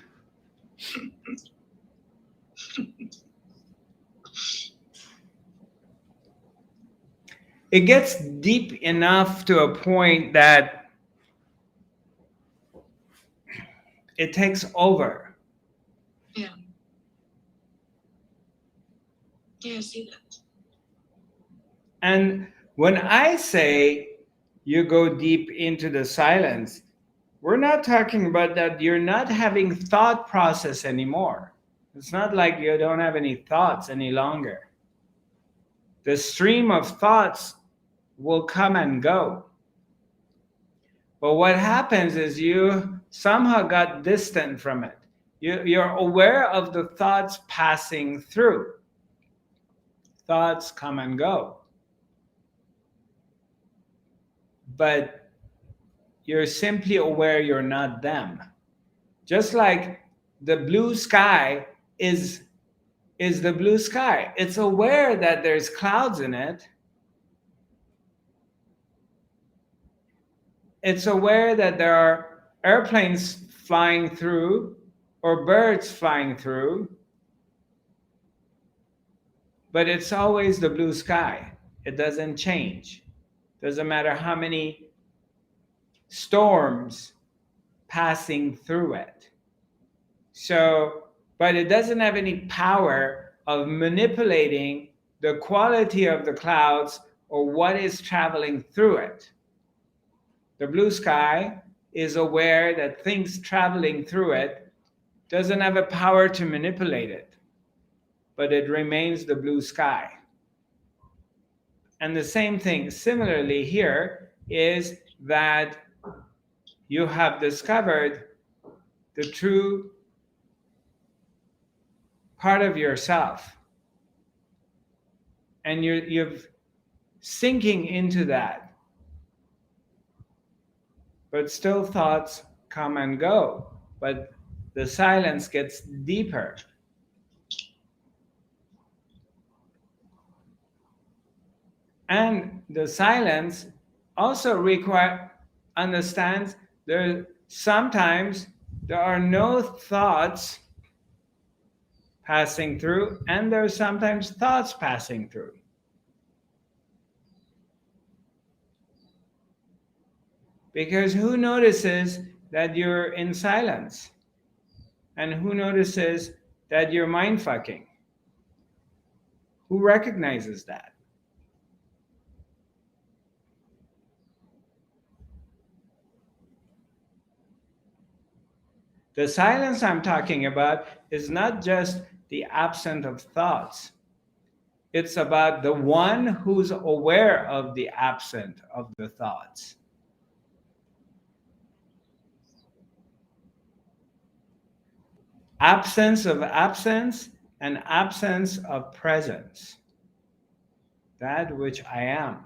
It gets deep enough to a point that it takes over. Yeah. Yeah, I see that. And when I say you go deep into the silence, We're not talking about that you're not having thought process anymore. It's not like you don't have any thoughts any longer. The stream of thoughts will come and go. But what happens is you somehow got distant from it. You're aware of the thoughts passing through. Thoughts come and go. But you're simply aware you're not them. Just like the blue sky is the blue sky. It's aware that there's clouds in it. It's aware that there are airplanes flying through or birds flying through, but it's always the blue sky. It doesn't change. Doesn't matter how many storms passing through it. So, but it doesn't have any power of manipulating the quality of the clouds or what is traveling through it. The blue sky is aware that things traveling through it doesn't have a power to manipulate it, but it remains the blue sky. And the same thing, similarly here, is that you have discovered the true part of yourself. And you're sinking into that. But still thoughts come and go. But the silence gets deeper. And the silence also understands sometimes there are no thoughts passing through, and there are sometimes thoughts passing through. Because who notices that you're in silence? And who notices that you're mind fucking? Who recognizes that? The silence I'm talking about is not just the absence of thoughts. It's about the one who's aware of the absence of the thoughts. Absence of absence and absence of presence. That which I am.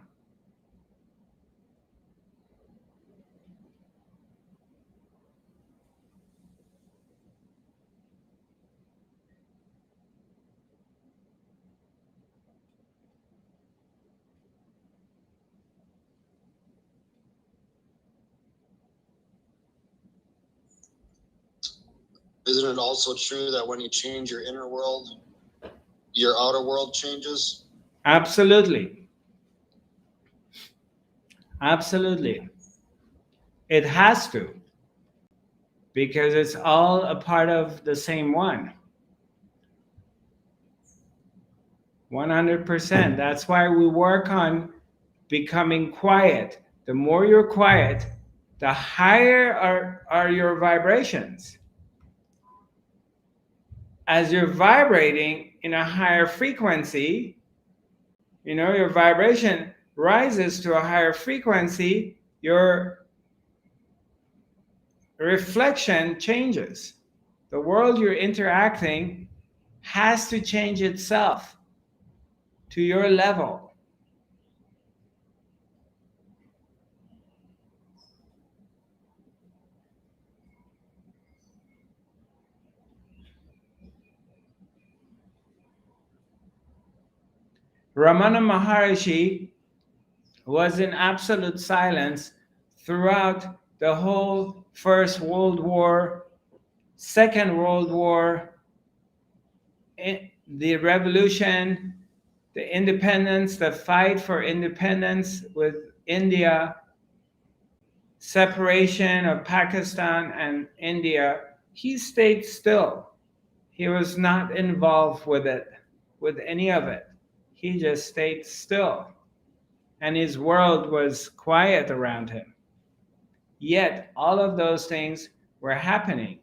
Isn't it also true that when you change your inner world, your outer world changes? Absolutely. Absolutely. It has to, because it's all a part of the same one. 100%. That's why we work on becoming quiet. The more you're quiet, the higher are your vibrations. As you're vibrating in a higher frequency, your vibration rises to a higher frequency, your reflection changes. The world you're interacting has to change itself to your level. Ramana Maharishi was in absolute silence throughout the whole First World War, Second World War, the revolution, the independence, the fight for independence with India, separation of Pakistan and India. He stayed still. He was not involved with it, with any of it. He just stayed still. And his world was quiet around him. Yet all of those things were happening.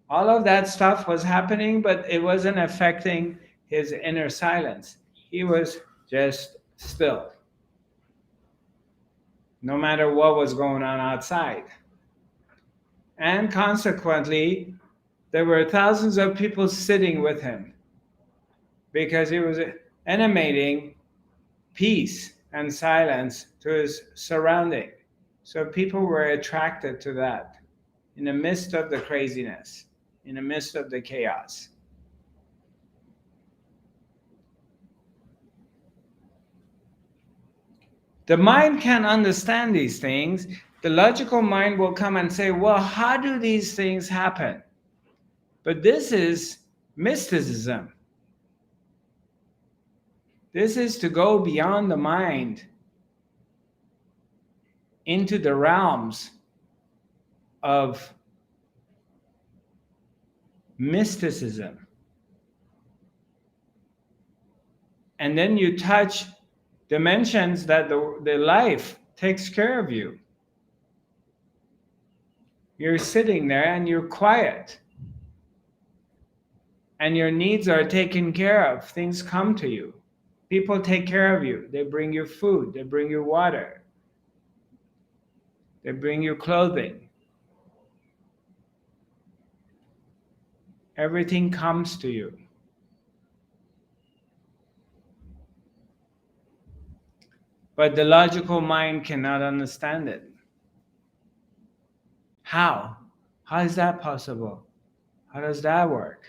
All of that stuff was happening, but it wasn't affecting his inner silence. He was just still, no matter what was going on outside. And consequently, there were thousands of people sitting with him because he was animating peace and silence to his surrounding. So people were attracted to that in the midst of the craziness, in the midst of the chaos. The mind can't understand these things. The logical mind will come and say, well, how do these things happen? But this is mysticism. This is to go beyond the mind into the realms of mysticism. And then you touch dimensions that the life takes care of you. You're sitting there and you're quiet. And your needs are taken care of. Things come to you. People take care of you. They bring you food. They bring you water. They bring you clothing. Everything comes to you. But the logical mind cannot understand it. How? How is that possible? How does that work?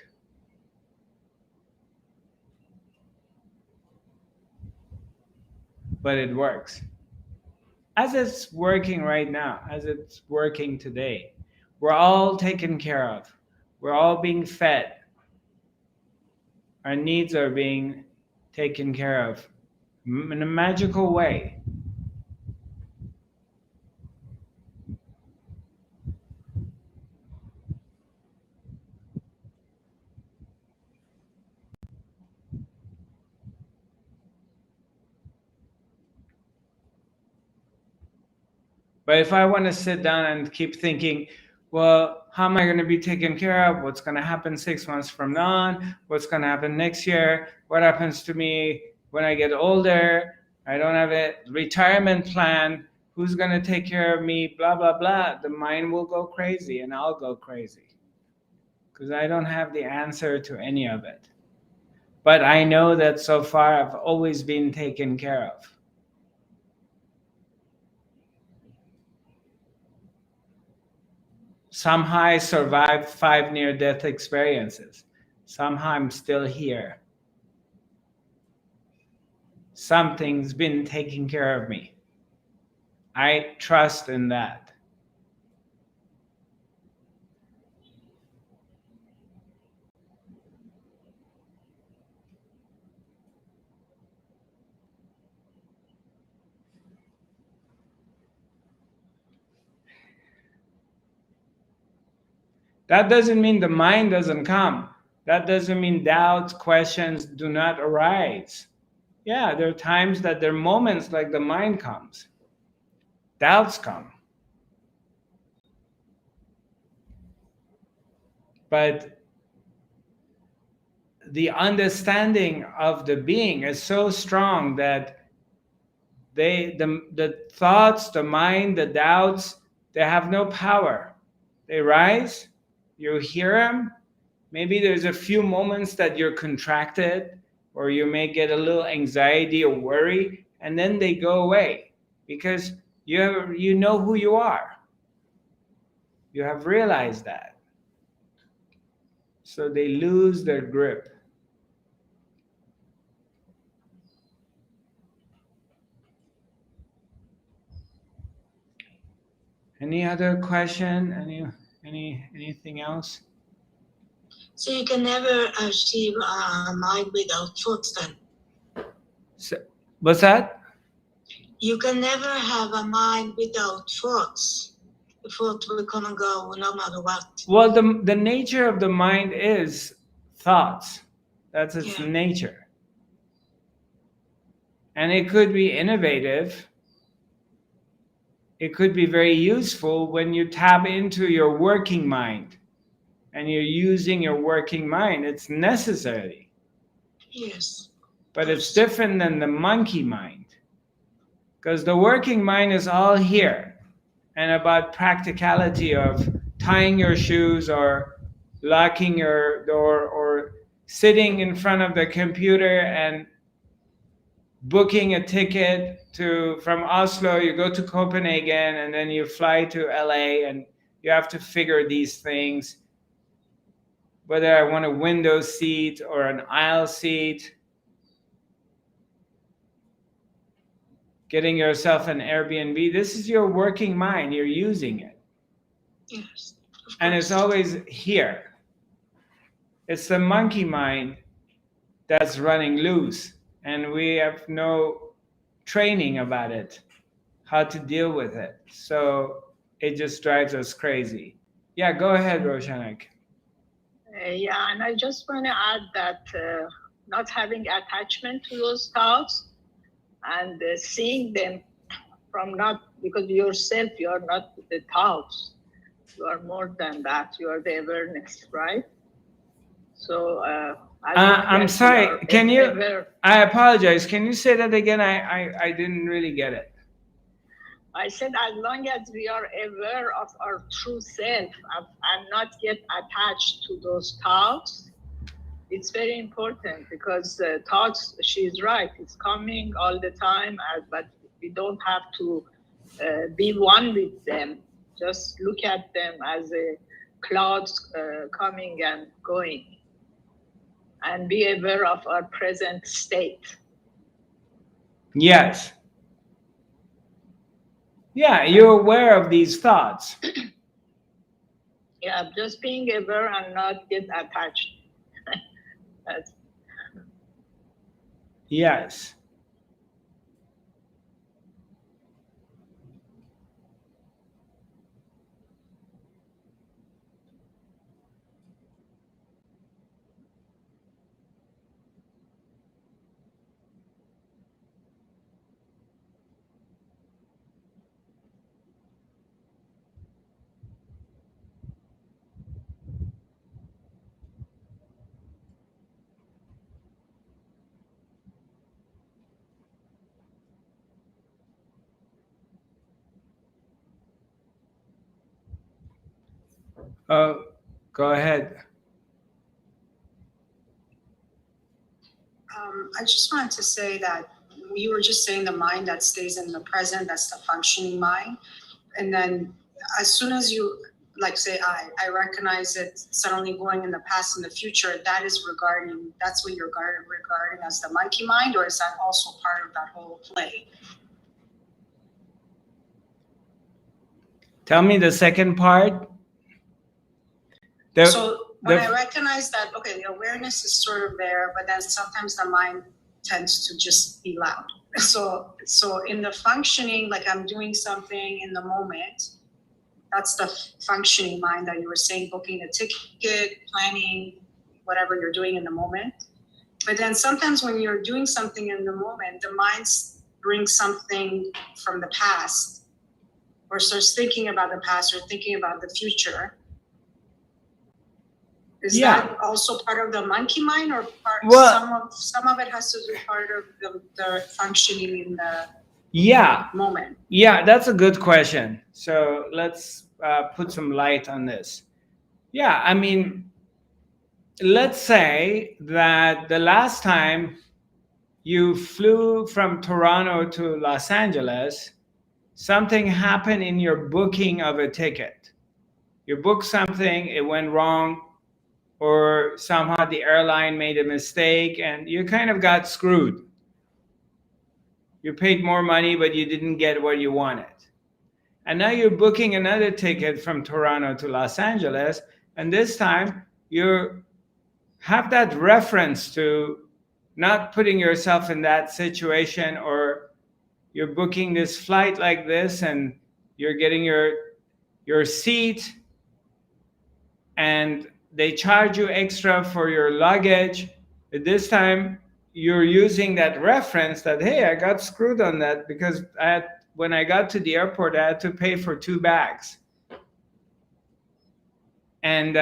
But it works. As it's working right now, as it's working today, we're all taken care of. We're all being fed. Our needs are being taken care of in a magical way. But if I want to sit down and keep thinking, well, how am I going to be taken care of? What's going to happen 6 months from now on? What's going to happen next year? What happens to me when I get older? I don't have a retirement plan. Who's going to take care of me? Blah, blah, blah. The mind will go crazy and I'll go crazy because I don't have the answer to any of it. But I know that so far I've always been taken care of. Somehow I survived 5 near-death experiences. Somehow I'm still here. Something's been taking care of me. I trust in that. That doesn't mean the mind doesn't come. That doesn't mean doubts, questions do not arise. Yeah, there are times that there are moments like the mind comes. Doubts come. But the understanding of the being is so strong that the thoughts, the mind, the doubts, they have no power. They rise, you hear them. Maybe there's a few moments that you're contracted or you may get a little anxiety or worry, and then they go away because you know who you are. You have realized that. So they lose their grip. Any other question? Anything else? So you can never achieve a mind without thoughts then? So, what's that? You can never have a mind without thoughts. The thought will come and go no matter what. Well, the nature of the mind is thoughts. That's its nature. And it could be innovative. It could be very useful when you tap into your working mind and you're using your working mind. It's necessary. Yes. But it's different than the monkey mind. Because the working mind is all here and about practicality of tying your shoes or locking your door or sitting in front of the computer and booking a ticket from Oslo, you go to Copenhagen, and then you fly to LA, and you have to figure these things, whether I want a window seat or an aisle seat, getting yourself an Airbnb. This is your working mind. You're using it. Yes. And it's always here. It's the monkey mind that's running loose, and we have no training about it, how to deal with it. So it just drives us crazy. Yeah, go ahead, Roshanak. Yeah, and I just want to add that not having attachment to those thoughts and seeing them from not, because yourself, you are not the thoughts. You are more than that. You are the awareness, right? So I'm sorry. Can you? I apologize. Can you say that again? I didn't really get it. I said, as long as we are aware of our true self and not get attached to those thoughts, it's very important, because thoughts, she's right, it's coming all the time, but we don't have to be one with them. Just look at them as a clouds coming and going, and be aware of our present state. Yes. Yeah, you're aware of these thoughts. Yeah, just being aware and not get attached. Yes. Go ahead. I just wanted to say that you were just saying the mind that stays in the present, that's the functioning mind. And then as soon as you, like say, I recognize it suddenly going in the past and the future, that's what you're regarding as the monkey mind, or is that also part of that whole play? Tell me the second part. So when I recognize that, okay, the awareness is sort of there, but then sometimes the mind tends to just be loud. So in the functioning, like I'm doing something in the moment, that's the functioning mind that you were saying, booking a ticket, planning, whatever you're doing in the moment. But then sometimes when you're doing something in the moment, the mind brings something from the past, or starts thinking about the past or thinking about the future. Is that also part of the monkey mind, or some of it has to be part of the functioning in the moment? Yeah, that's a good question. So let's put some light on this. Yeah, I mean, let's say that the last time you flew from Toronto to Los Angeles, something happened in your booking of a ticket. You booked something, it went wrong, or somehow the airline made a mistake and you kind of got screwed. You paid more money, but you didn't get what you wanted. And now you're booking another ticket from Toronto to Los Angeles, and this time you have that reference to not putting yourself in that situation, or you're booking this flight like this and you're getting your seat, and they charge you extra for your luggage. But this time you're using that reference that, hey, I got screwed on that because when I got to the airport, I had to pay for 2 bags. And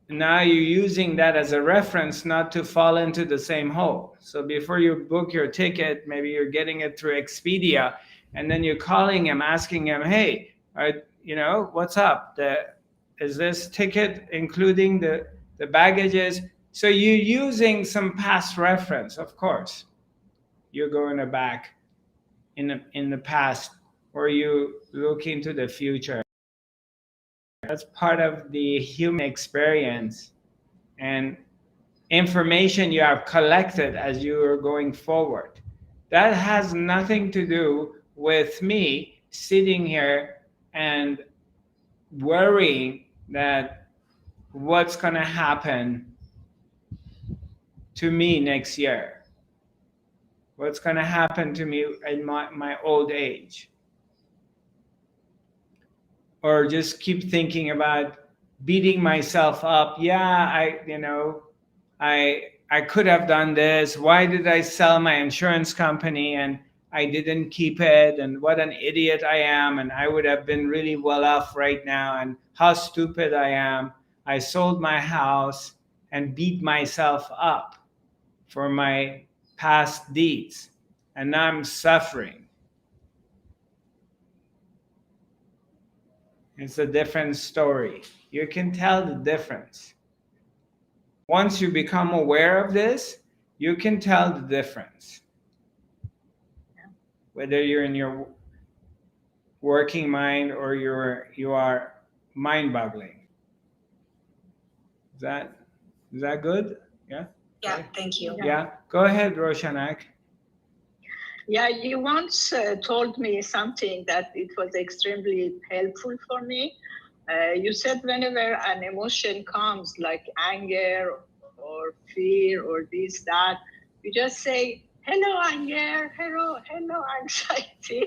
now you're using that as a reference not to fall into the same hole. So before you book your ticket, maybe you're getting it through Expedia, and then you're calling him, asking him, hey, what's up? Is this ticket including the baggages? So you're using some past reference, of course. You're going back in the past, or you look into the future. That's part of the human experience and information you have collected as you are going forward. That has nothing to do with me sitting here and worrying that what's going to happen to me next year, what's going to happen to me in my old age, or just keep thinking about beating myself up. Yeah, I could have done this. Why did I sell my insurance company and I didn't keep it? And what an idiot I am. And I would have been really well off right now. And how stupid I am. I sold my house and beat myself up for my past deeds. And now I'm suffering. It's a different story. You can tell the difference. Once you become aware of this, you can tell the difference. Whether you're in your working mind or you are mind-boggling. Is that good? Yeah? Yeah, Okay. thank you. Yeah. Go ahead, Roshanak. Yeah, you once told me something that it was extremely helpful for me. You said whenever an emotion comes, like anger or fear or this, that, you just say, hello, anger, hello, anxiety,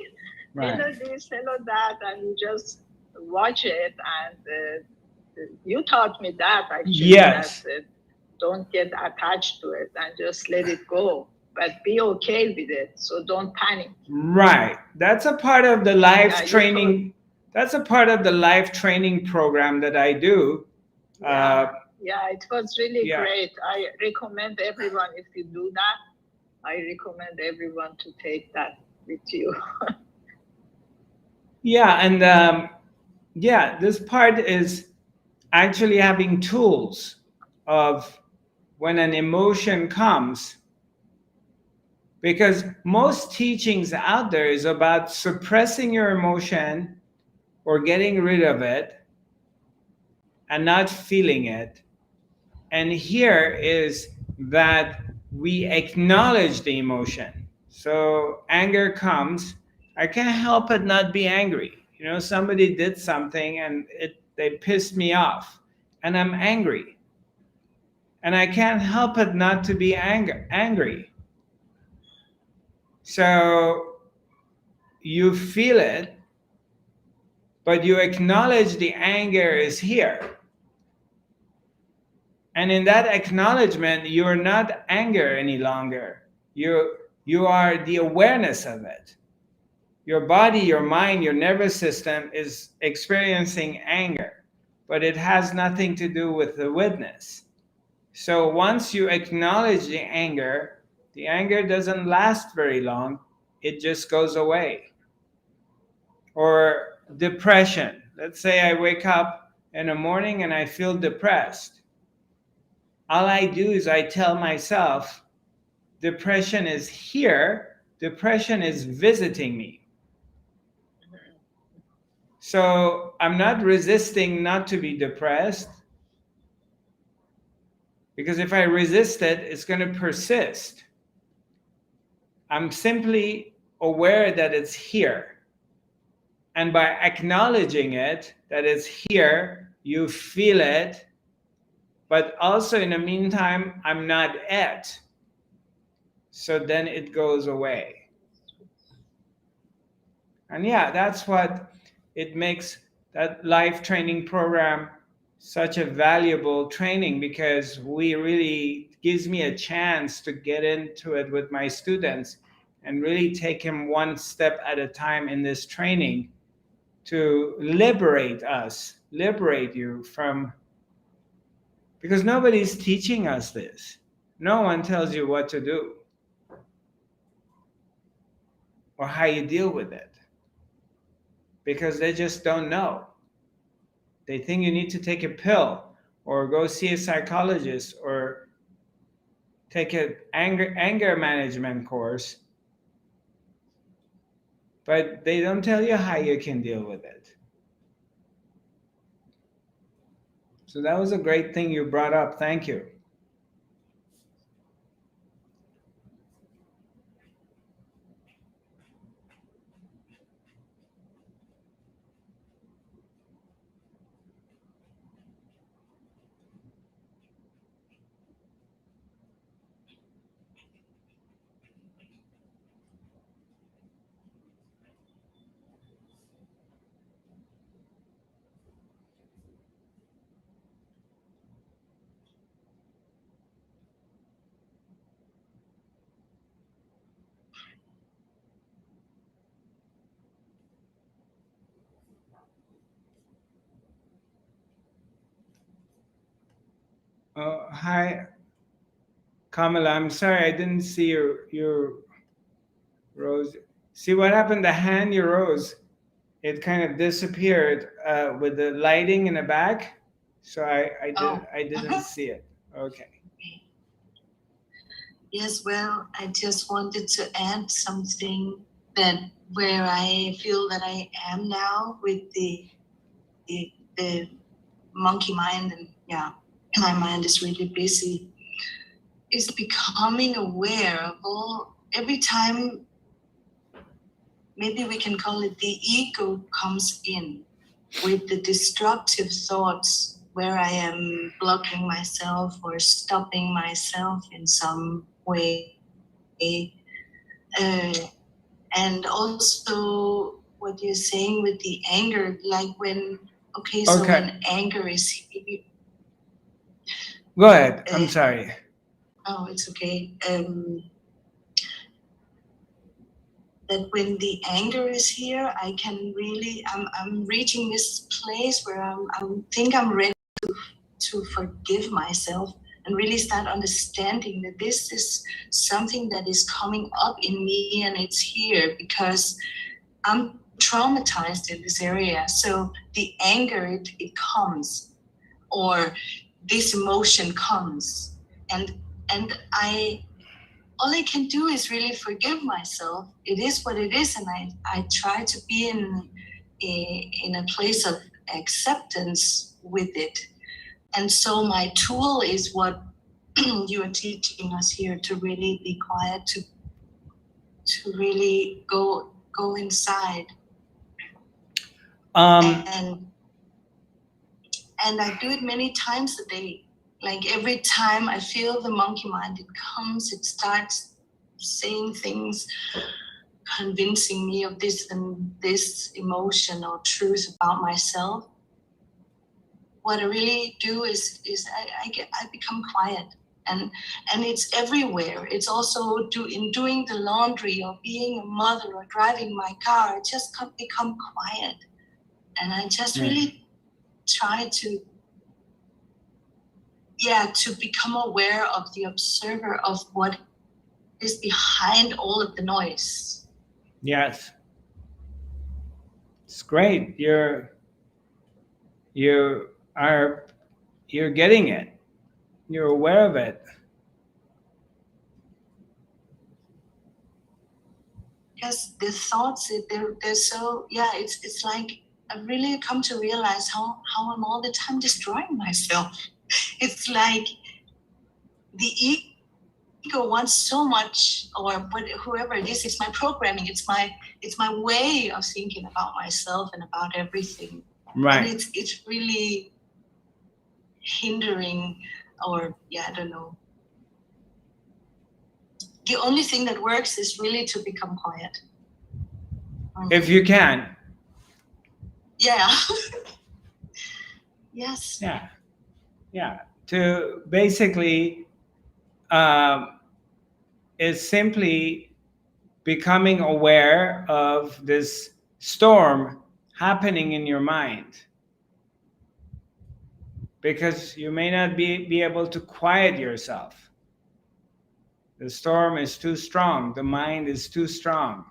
Right. hello this, hello that, and you just watch it. And you taught me that, actually. Yes. That, don't get attached to it and just let it go. But be okay with it, so don't panic. Right. That's a part of the life training. That's a part of the life training program that I do. Yeah, it was really great. I recommend everyone, if you do that, I recommend everyone to take that with you. Yeah, and this part is actually having tools of when an emotion comes. Because most teachings out there is about suppressing your emotion or getting rid of it and not feeling it. And here is that we acknowledge the emotion. So anger comes, I can't help but not be angry. Somebody did something and they pissed me off and I'm angry. And I can't help it not to be angry. So you feel it, but you acknowledge the anger is here. And in that acknowledgement, you are not anger any longer. You are the awareness of it. Your body, your mind, your nervous system is experiencing anger, but it has nothing to do with the witness. So once you acknowledge the anger doesn't last very long. It just goes away. Or depression. Let's say I wake up in the morning and I feel depressed. All I do is I tell myself, depression is here, depression is visiting me. So I'm not resisting not to be depressed, because if I resist it, it's going to persist. I'm simply aware that it's here. And by acknowledging it, that it's here, you feel it, but also in the meantime, I'm not it. So then it goes away. And that's what it makes that life training program such a valuable training, because we really gives me a chance to get into it with my students and really take him one step at a time in this training to liberate us, liberate you from, because nobody's teaching us this. No one tells you what to do or how you deal with it, because they just don't know. They think you need to take a pill or go see a psychologist or take an anger management course, but they don't tell you how you can deal with it. So that was a great thing you brought up. Thank you. Oh, hi, Kamala. I'm sorry I didn't see your rose. See what happened? The hand you rose, it kind of disappeared with the lighting in the back. So I didn't see it. Okay. Yes, well, I just wanted to add something that where I feel that I am now with the monkey mind, and yeah, my mind is really busy, is becoming aware of all, every time, maybe we can call it the ego comes in with the destructive thoughts, where I am blocking myself or stopping myself in some way. And also what you're saying with the anger, like when, so Okay. when anger is, Go ahead. I'm sorry. oh, it's okay. That when the anger is here, I can really, I'm reaching this place where I think I'm ready to forgive myself and really start understanding that this is something that is coming up in me, and it's here because I'm traumatized in this area. So the anger, it comes, or this emotion comes, and all I can do is really forgive myself. It is what it is, and I try to be in a place of acceptance with it. And so my tool is what you are teaching us here, to really be quiet, to really go inside. And I do it many times a day. Like every time I feel the monkey mind, it comes, it starts saying things, convincing me of this and this emotion or truth about myself. What I really do is I become quiet, and it's everywhere. It's also in doing the laundry or being a mother or driving my car. I just become quiet, and I just really try to become aware of the observer of what is behind all of the noise. Yes. It's great. You're getting it. You're aware of it. Because the thoughts, they're so, it's like I've really come to realize how I'm all the time destroying myself. It's like the ego wants so much, or whoever it is, it's my programming, it's my way of thinking about myself and about everything. Right. And it's really hindering, or I don't know. The only thing that works is really to become quiet. If you can. Yeah. Yes. Yeah. To basically is simply becoming aware of this storm happening in your mind, because you may not be able to quiet yourself. The storm is too strong, the mind is too strong,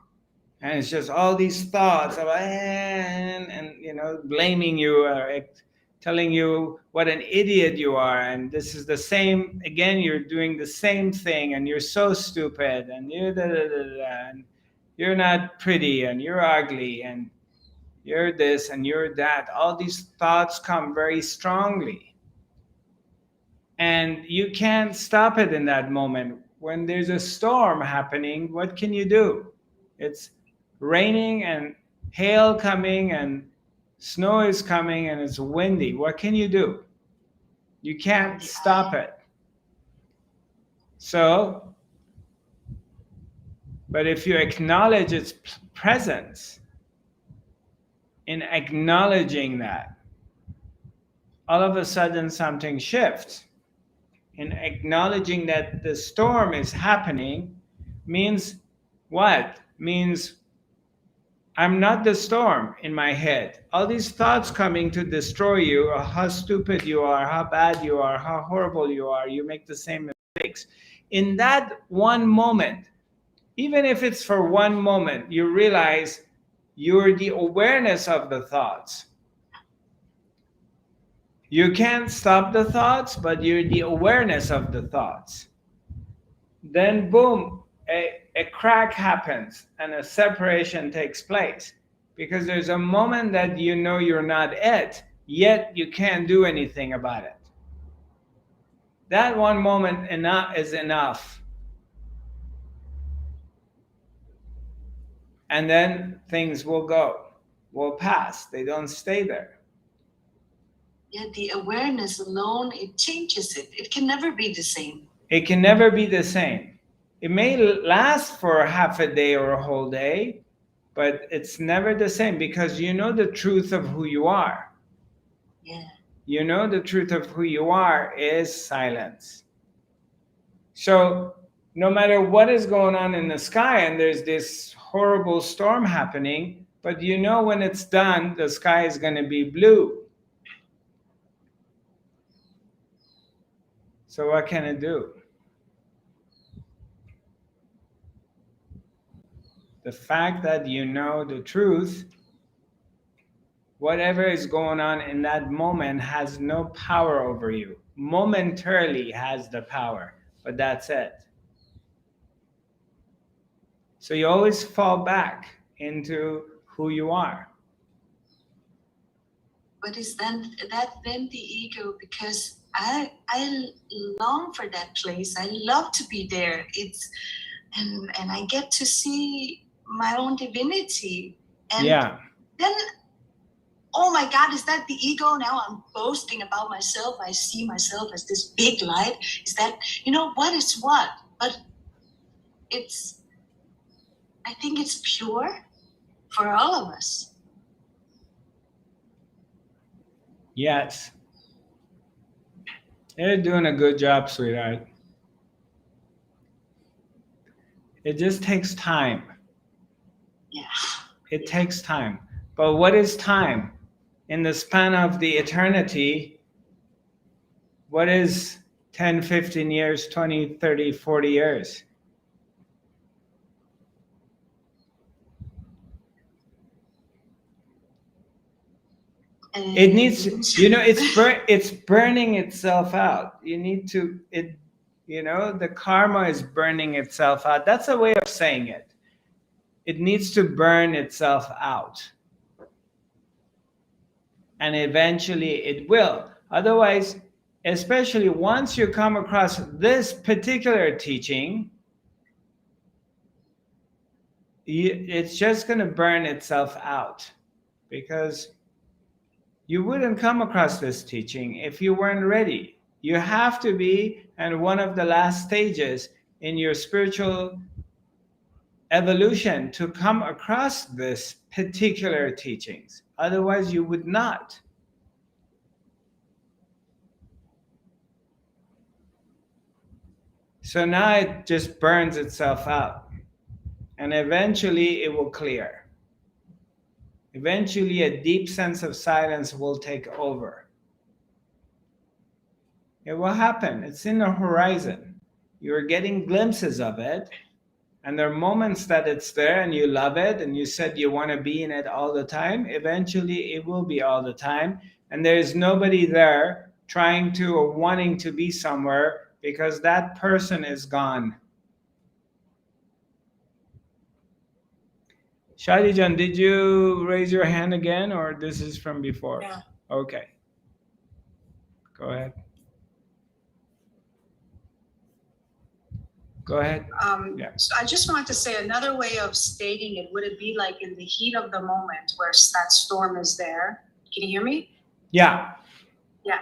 and it's just all these thoughts of and you know, blaming you, or telling you what an idiot you are, and this is the same again, you're doing the same thing, and you're so stupid, and you're and you're not pretty, and you're ugly, and you're this and you're that. All these thoughts come very strongly, and you can't stop it in that moment. When there's a storm happening, what can you do? It's raining and hail coming and snow is coming and it's windy. What can you do? You can't stop it. So, but if you acknowledge its presence, in acknowledging that, all of a sudden something shifts. In acknowledging that the storm is happening means what? Means I'm not the storm in my head. All these thoughts coming to destroy you, or how stupid you are, how bad you are, how horrible you are, you make the same mistakes. In that one moment, even if it's for one moment, you realize you're the awareness of the thoughts. You can't stop the thoughts, but you're the awareness of the thoughts. Then boom, a crack happens and a separation takes place, because there's a moment that you know you're not it, yet you can't do anything about it. That one moment is enough. And then things will pass. They don't stay there. Yeah, the awareness alone, it changes it. It can never be the same. It can never be the same. It may last for half a day or a whole day, but it's never the same, because you know the truth of who you are. Yeah. You know the truth of who you are is silence. So no matter what is going on in the sky, and there's this horrible storm happening, but you know when it's done, the sky is going to be blue. So what can it do? The fact that you know the truth, whatever is going on in that moment has no power over you. Momentarily has the power, but that's it. So you always fall back into who you are. But is then the ego? Because I long for that place. I love to be there. And I get to see my own divinity. And then, oh my God, is that the ego? Now I'm boasting about myself. I see myself as this big light. Is that, what is what? But I think it's pure for all of us. Yes. You're doing a good job, sweetheart. It just takes time. Yeah. It takes time. But what is time? In the span of the eternity, what is 10, 15 years, 20, 30, 40 years? It needs, it's burning itself out. You need to, the karma is burning itself out. That's a way of saying it. It needs to burn itself out. And eventually it will. Otherwise, especially once you come across this particular teaching, it's just going to burn itself out, because you wouldn't come across this teaching if you weren't ready. You have to be at one of the last stages in your spiritual evolution to come across this particular teachings. Otherwise, you would not. So now it just burns itself out. And eventually it will clear. Eventually a deep sense of silence will take over. It will happen. It's in the horizon. You're getting glimpses of it. And there are moments that it's there and you love it and you said you want to be in it all the time. Eventually it will be all the time. And there's nobody there trying to or wanting to be somewhere because that person is gone. Shadijan, did you raise your hand again or this is from before? Yeah. Okay. Go ahead. Go ahead. Yeah. So I just want to say another way of stating it, would it be like in the heat of the moment where that storm is there? Can you hear me? Yeah. Yeah.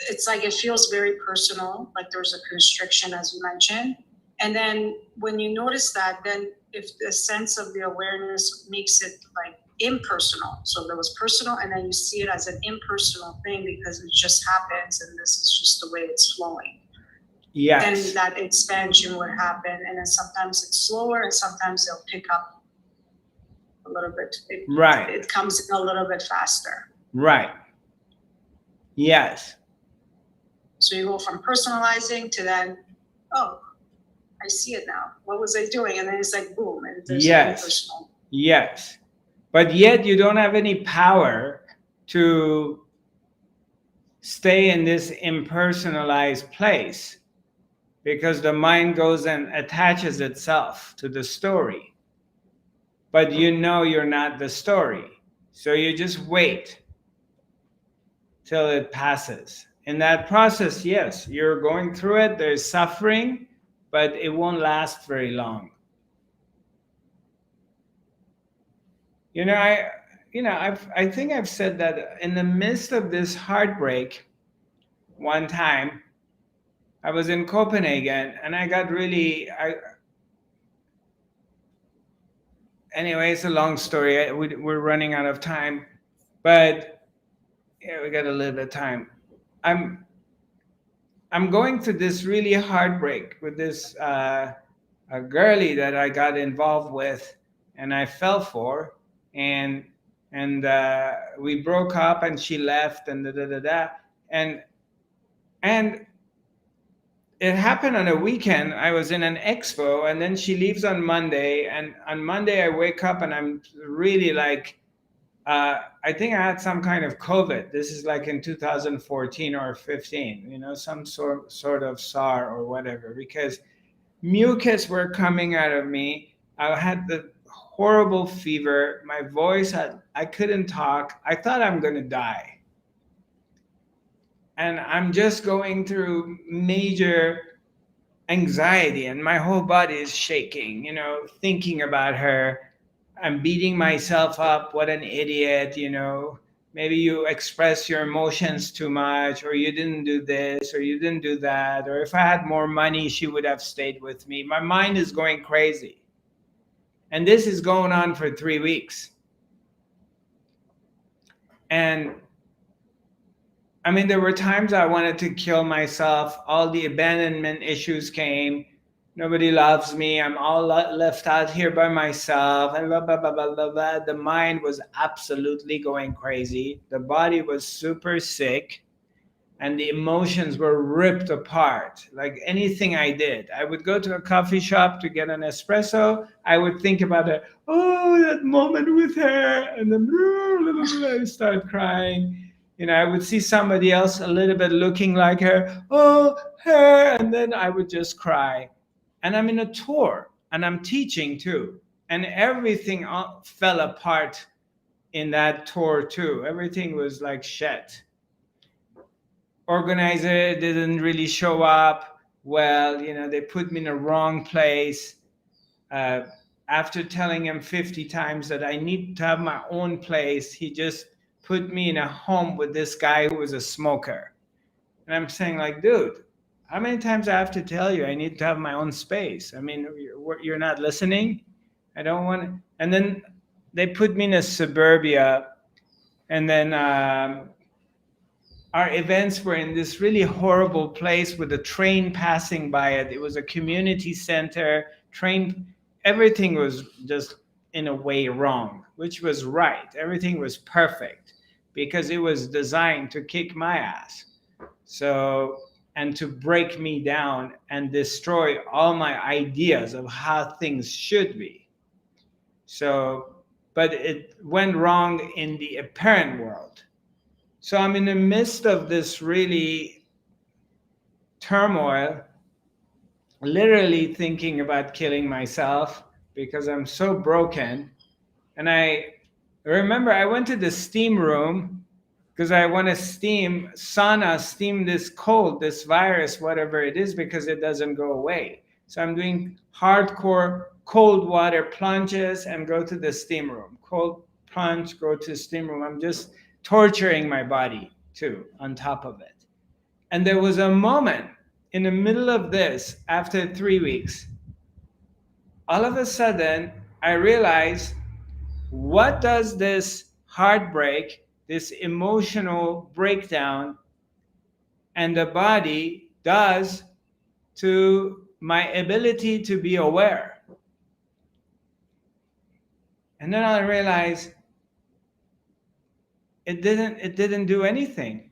It's like it feels very personal, like there's a constriction, as you mentioned. And then when you notice that, then if the sense of the awareness makes it like impersonal, so there was personal and then you see it as an impersonal thing because it just happens and this is just the way it's flowing. Yes. Then that expansion would happen, and then sometimes it's slower and sometimes it'll pick up a little bit. Right. It comes in a little bit faster. Right. Yes. So you go from personalizing to then, oh, I see it now. What was I doing? And then it's like, boom, and there's Yes. personal. Yes. But yet you don't have any power to stay in this impersonalized place because the mind goes and attaches itself to the story. But you know you're not the story. So you just wait till it passes. In that process, yes, you're going through it, there's suffering, but it won't last very long. You know, I think I've said that in the midst of this heartbreak, one time, I was in Copenhagen and I got really, anyway, it's a long story. We're running out of time, but yeah, we got a little bit of time. I'm going through this really heartbreak with this a girlie that I got involved with and I fell for, and we broke up and she left and and it happened on a weekend. I was in an expo and then she leaves on Monday, and on Monday I wake up and I'm really like I think I had some kind of COVID. This is like in 2014 or 15, you know, some sort of SAR or whatever, because mucus were coming out of me. I had the horrible fever. My voice I couldn't talk. I thought I'm going to die. And I'm just going through major anxiety and my whole body is shaking, you know, thinking about her. I'm beating myself up. What an idiot, you know. Maybe you express your emotions too much, or you didn't do this, or you didn't do that, or if I had more money, she would have stayed with me. My mind is going crazy. And this is going on for 3 weeks. And I mean, there were times I wanted to kill myself. All the abandonment issues came. Nobody loves me. I'm all left out here by myself. And blah, blah, blah, blah, blah, blah. The mind was absolutely going crazy. The body was super sick. And the emotions were ripped apart. Like anything I did. I would go to a coffee shop to get an espresso. I would think about it. Oh, that moment with her. And then I start crying. You know, I would see somebody else a little bit looking like her. Oh, her. And then I would just cry. And I'm in a tour and I'm teaching too. And everything fell apart in that tour too. Everything was like shit. Organizer didn't really show up well. You know, they put me in the wrong place. After telling him 50 times that I need to have my own place, he just put me in a home with this guy who was a smoker. And I'm saying like, dude, how many times I have to tell you I need to have my own space? I mean, you're not listening. I don't want to. And then they put me in a suburbia. And then our events were in this really horrible place with a train passing by it. It was a community center, train, everything was just in a way wrong, which was right. Everything was perfect because it was designed to kick my ass. So, and to break me down and destroy all my ideas of how things should be. So, but it went wrong in the apparent world. So I'm in the midst of this really turmoil, literally thinking about killing myself because I'm so broken. And I remember I went to the steam room because I want to steam this cold, this virus, whatever it is, because it doesn't go away. So I'm doing hardcore cold water plunges and go to the steam room. Cold plunge, go to steam room. I'm just torturing my body too on top of it. And there was a moment in the middle of this, after 3 weeks, all of a sudden I realized, what does this heartbreak, this emotional breakdown, and the body does to my ability to be aware? And then I realized it didn't do anything.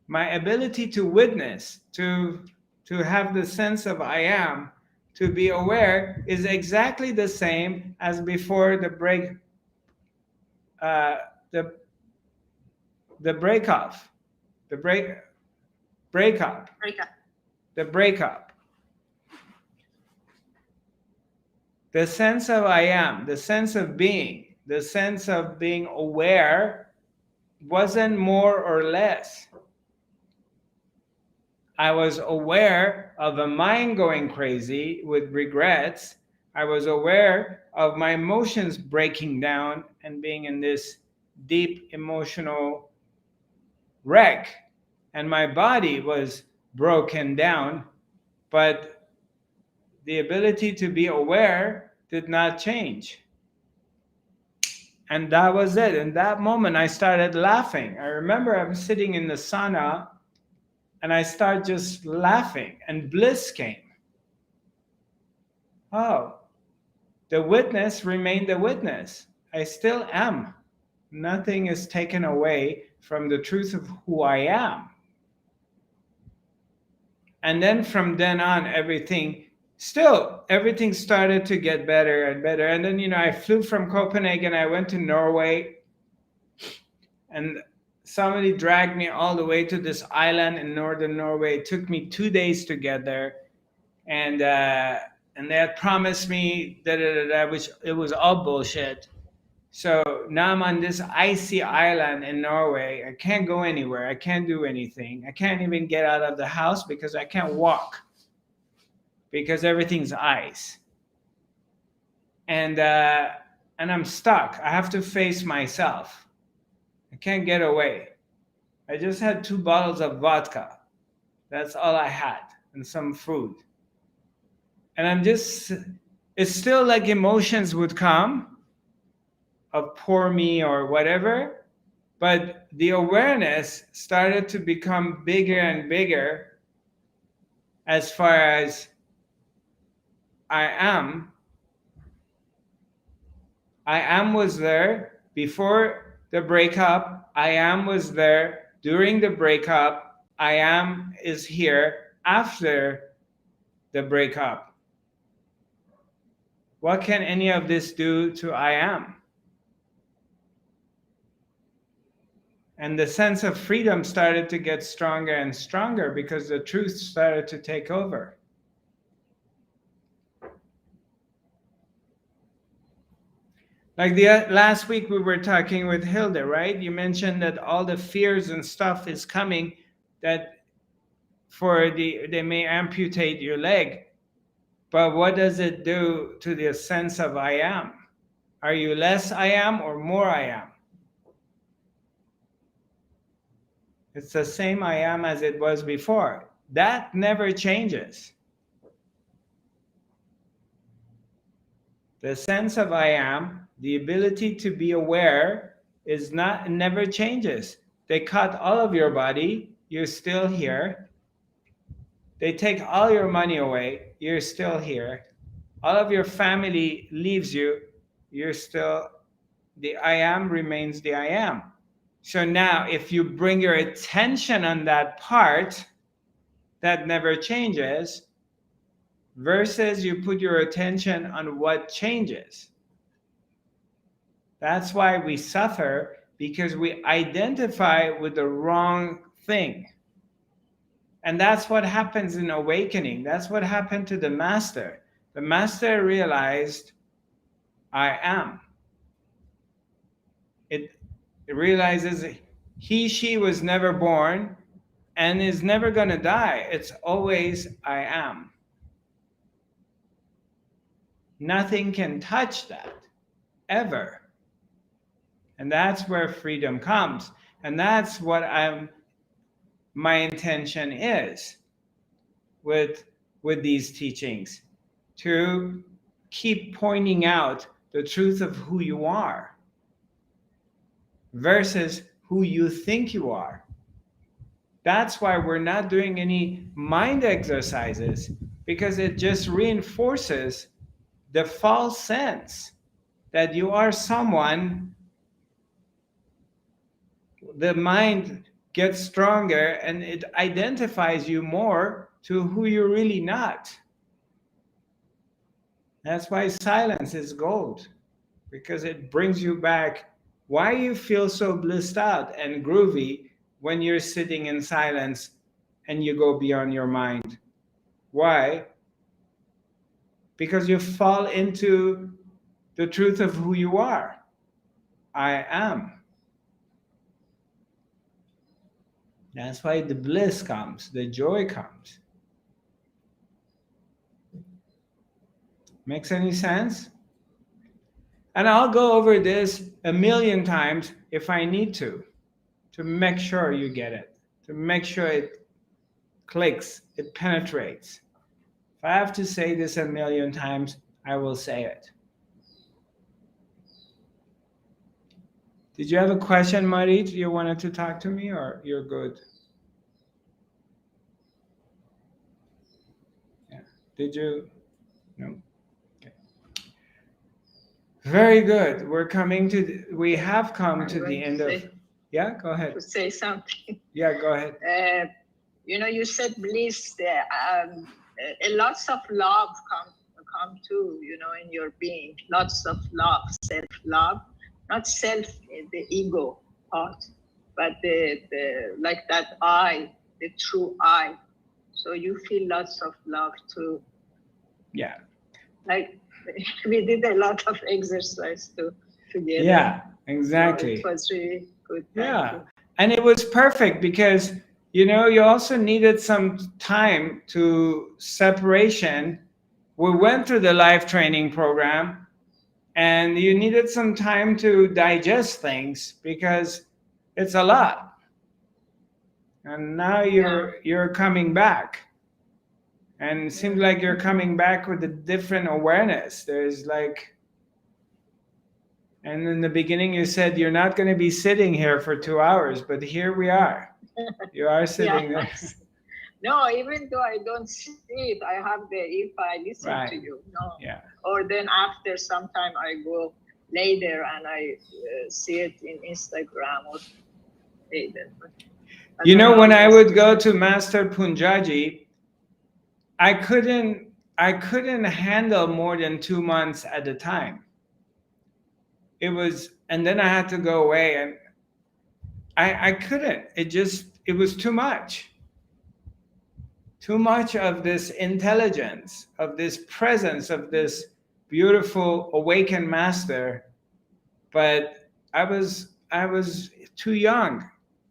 My ability to witness, to have the sense of I am, to be aware, is exactly the same as before the uh, the the break off, the breakup, Breakup. the breakup. The sense of I am, the sense of being, the sense of being aware wasn't more or less. I was aware of a mind going crazy with regrets. I was aware of my emotions breaking down and being in this deep emotional wreck. And my body was broken down, but the ability to be aware did not change. And that was it. In that moment, I started laughing. I remember I was sitting in the sauna and I started just laughing, and bliss came. Oh, the witness remained the witness. I still am. Nothing is taken away from the truth of who I am. And then from then on, everything started to get better and better. And then, I flew from Copenhagen, I went to Norway, and somebody dragged me all the way to this island in northern Norway. It took me 2 days to get there. And they had promised me which it was all bullshit. So now I'm on this icy island in Norway. I can't go anywhere. I can't do anything. I can't even get out of the house because I can't walk because everything's ice. And I'm stuck. I have to face myself. I can't get away. I just had 2 bottles of vodka. That's all I had, and some food. And it's still like emotions would come of poor me or whatever, but the awareness started to become bigger and bigger as far as I am. I am was there before the breakup. I am was there during the breakup. I am is here after the breakup. What can any of this do to I am? And the sense of freedom started to get stronger and stronger because the truth started to take over. Like last week we were talking with Hilda, right? You mentioned that all the fears and stuff is coming, that they may amputate your leg. But what does it do to the sense of I am? Are you less I am or more I am? It's the same I am as it was before. That never changes. The sense of I am, the ability to be aware, never changes. they cut all of your body, you're still here. They take all your money away, you're still here. All of your family leaves you, you're still, the I am remains the I am. So now if you bring your attention on that part that never changes, versus you put your attention on what changes. That's why we suffer, because we identify with the wrong thing. And that's what happens in awakening. That's what happened to the master. The master realized, I am. It realizes he, she was never born and is never going to die. It's always I am. Nothing can touch that, ever. And that's where freedom comes. And that's what my intention is with these teachings, to keep pointing out the truth of who you are versus who you think you are. That's why we're not doing any mind exercises, because it just reinforces the false sense that you are someone. The mind gets stronger and it identifies you more to who you're really not. That's why silence is gold, because it brings you back. Why you feel so blissed out and groovy when you're sitting in silence and you go beyond your mind? Why? Because you fall into the truth of who you are. I am. That's why the bliss comes, the joy comes. Makes any sense? And I'll go over this 1,000,000 times if I need to make sure you get it, to make sure it clicks, it penetrates. If I have to say this 1,000,000 times, I will say it. Did you have a question, Marit? You wanted to talk to me, or you're good? Yeah. Did you? No? Okay. Very good. We have come to the end of... Yeah, go ahead. To say something. Yeah, go ahead. You said bliss. Lots of love come too, in your being. Lots of love, self-love. Not self, the ego part, but the like that I, the true I. So you feel lots of love too. Yeah. Like we did a lot of exercise together. Yeah, exactly. So it was really good. Yeah. And it was perfect because, you also needed some time to separation. We went through the life training program, and you needed some time to digest things because it's a lot. And now you're coming back. And it seems like you're coming back with a different awareness. There's like, and in the beginning you said you're not going to be sitting here for 2 hours, but here we are. You are sitting there. No, even though I don't see it, I have if I listen to you. No. Yeah. Or then after some time I go later and I see it in Instagram or later. When I would go to Master Punjaji, I couldn't handle more than 2 months at a time. And then I had to go away, and I couldn't. It was too much. Too much of this intelligence, of this presence, of this beautiful awakened master. But I was too young.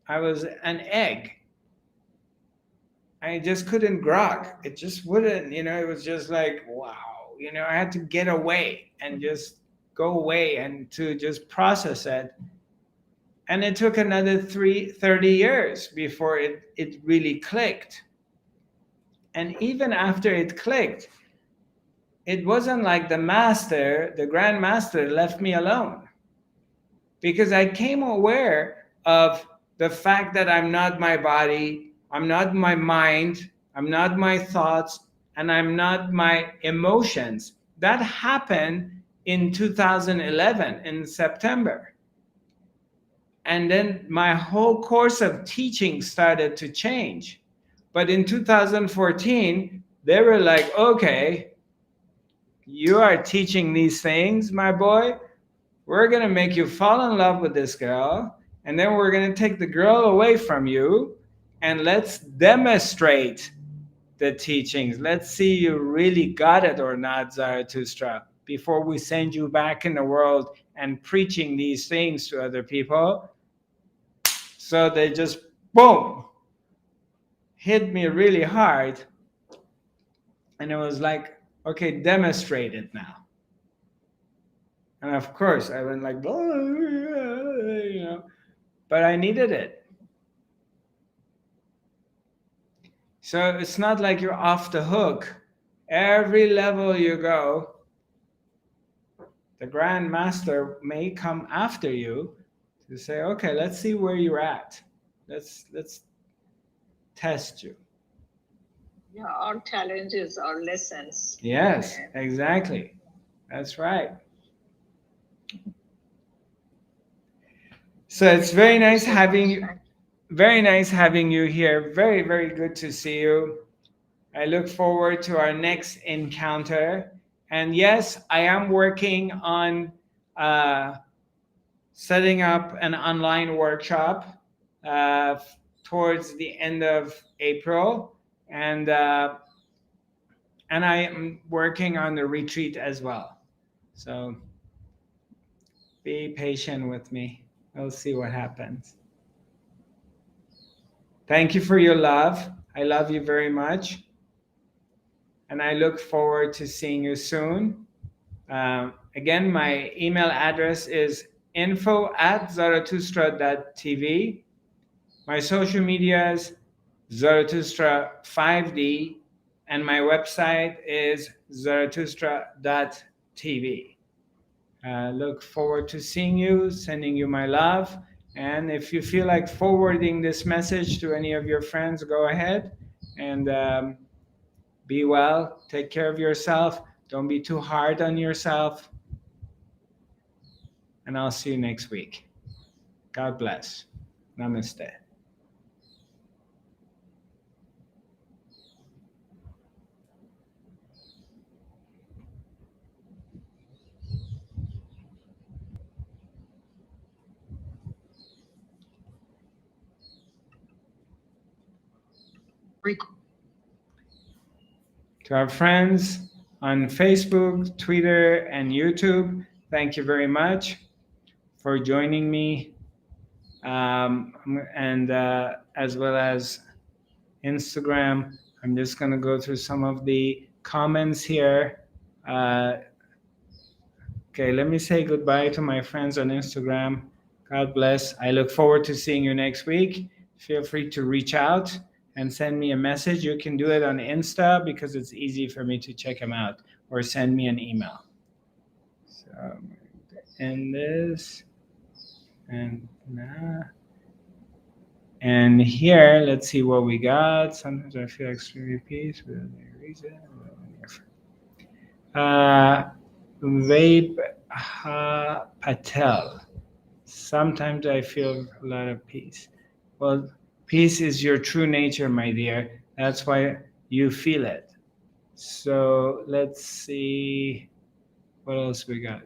I was an egg. I just couldn't grok. It just wouldn't, it was just like, wow. I had to get away and just go away and to just process it. And it took another 30 years before it really clicked. And even after it clicked, it wasn't like the master, the Grand Master, left me alone. Because I came aware of the fact that I'm not my body, I'm not my mind, I'm not my thoughts, and I'm not my emotions. That happened in 2011 in September. And then my whole course of teaching started to change. But in 2014, they were like, okay, you are teaching these things, my boy. We're going to make you fall in love with this girl. And then we're going to take the girl away from you. And let's demonstrate the teachings. Let's see you really got it or not, Zarathustra, before we send you back in the world and preaching these things to other people. So they just, boom, hit me really hard. And it was like, okay, demonstrate it now. And of course, I went like, you know, but I needed it. So it's not like you're off the hook. Every level you go, the Grand Master may come after you to say, okay, let's see where you're at. Let's test you. Yeah, our challenges, our lessons. Yes, exactly. That's right. So it's very nice having you. Very nice having you here. Very, very good to see you. I look forward to our next encounter. And yes, I am working on setting up an online workshop towards the end of April. And I am working on the retreat as well. So be patient with me. We'll see what happens. Thank you for your love. I love you very much. And I look forward to seeing you soon. Again, my email address is info@zarathustra.tv. My social medias, Zarathustra 5D, and my website is zarathustra.tv. Look forward to seeing you, sending you my love. And if you feel like forwarding this message to any of your friends, go ahead and be well. Take care of yourself. Don't be too hard on yourself. And I'll see you next week. God bless. Namaste. To our friends on Facebook, Twitter, and YouTube, thank you very much for joining me, and as well as Instagram. I'm just going to go through some of the comments here. Okay, let me say goodbye to my friends on Instagram. God bless. I look forward to seeing you next week. Feel free to reach out and send me a message. You can do it on Insta because it's easy for me to check them out, or send me an email. So I'm going to end this. And here, let's see what we got. Sometimes I feel extremely peace without any reason. Vape Patel. Sometimes I feel a lot of peace. Well, peace is your true nature, my dear. That's why you feel it. So let's see what else we got.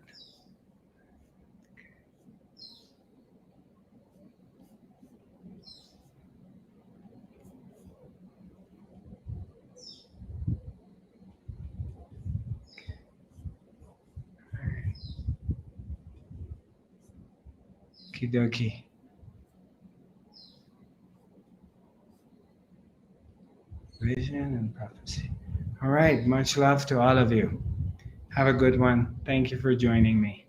Okie dokie. Vision and prophecy. All right. Much love to all of you. Have a good one. Thank you for joining me.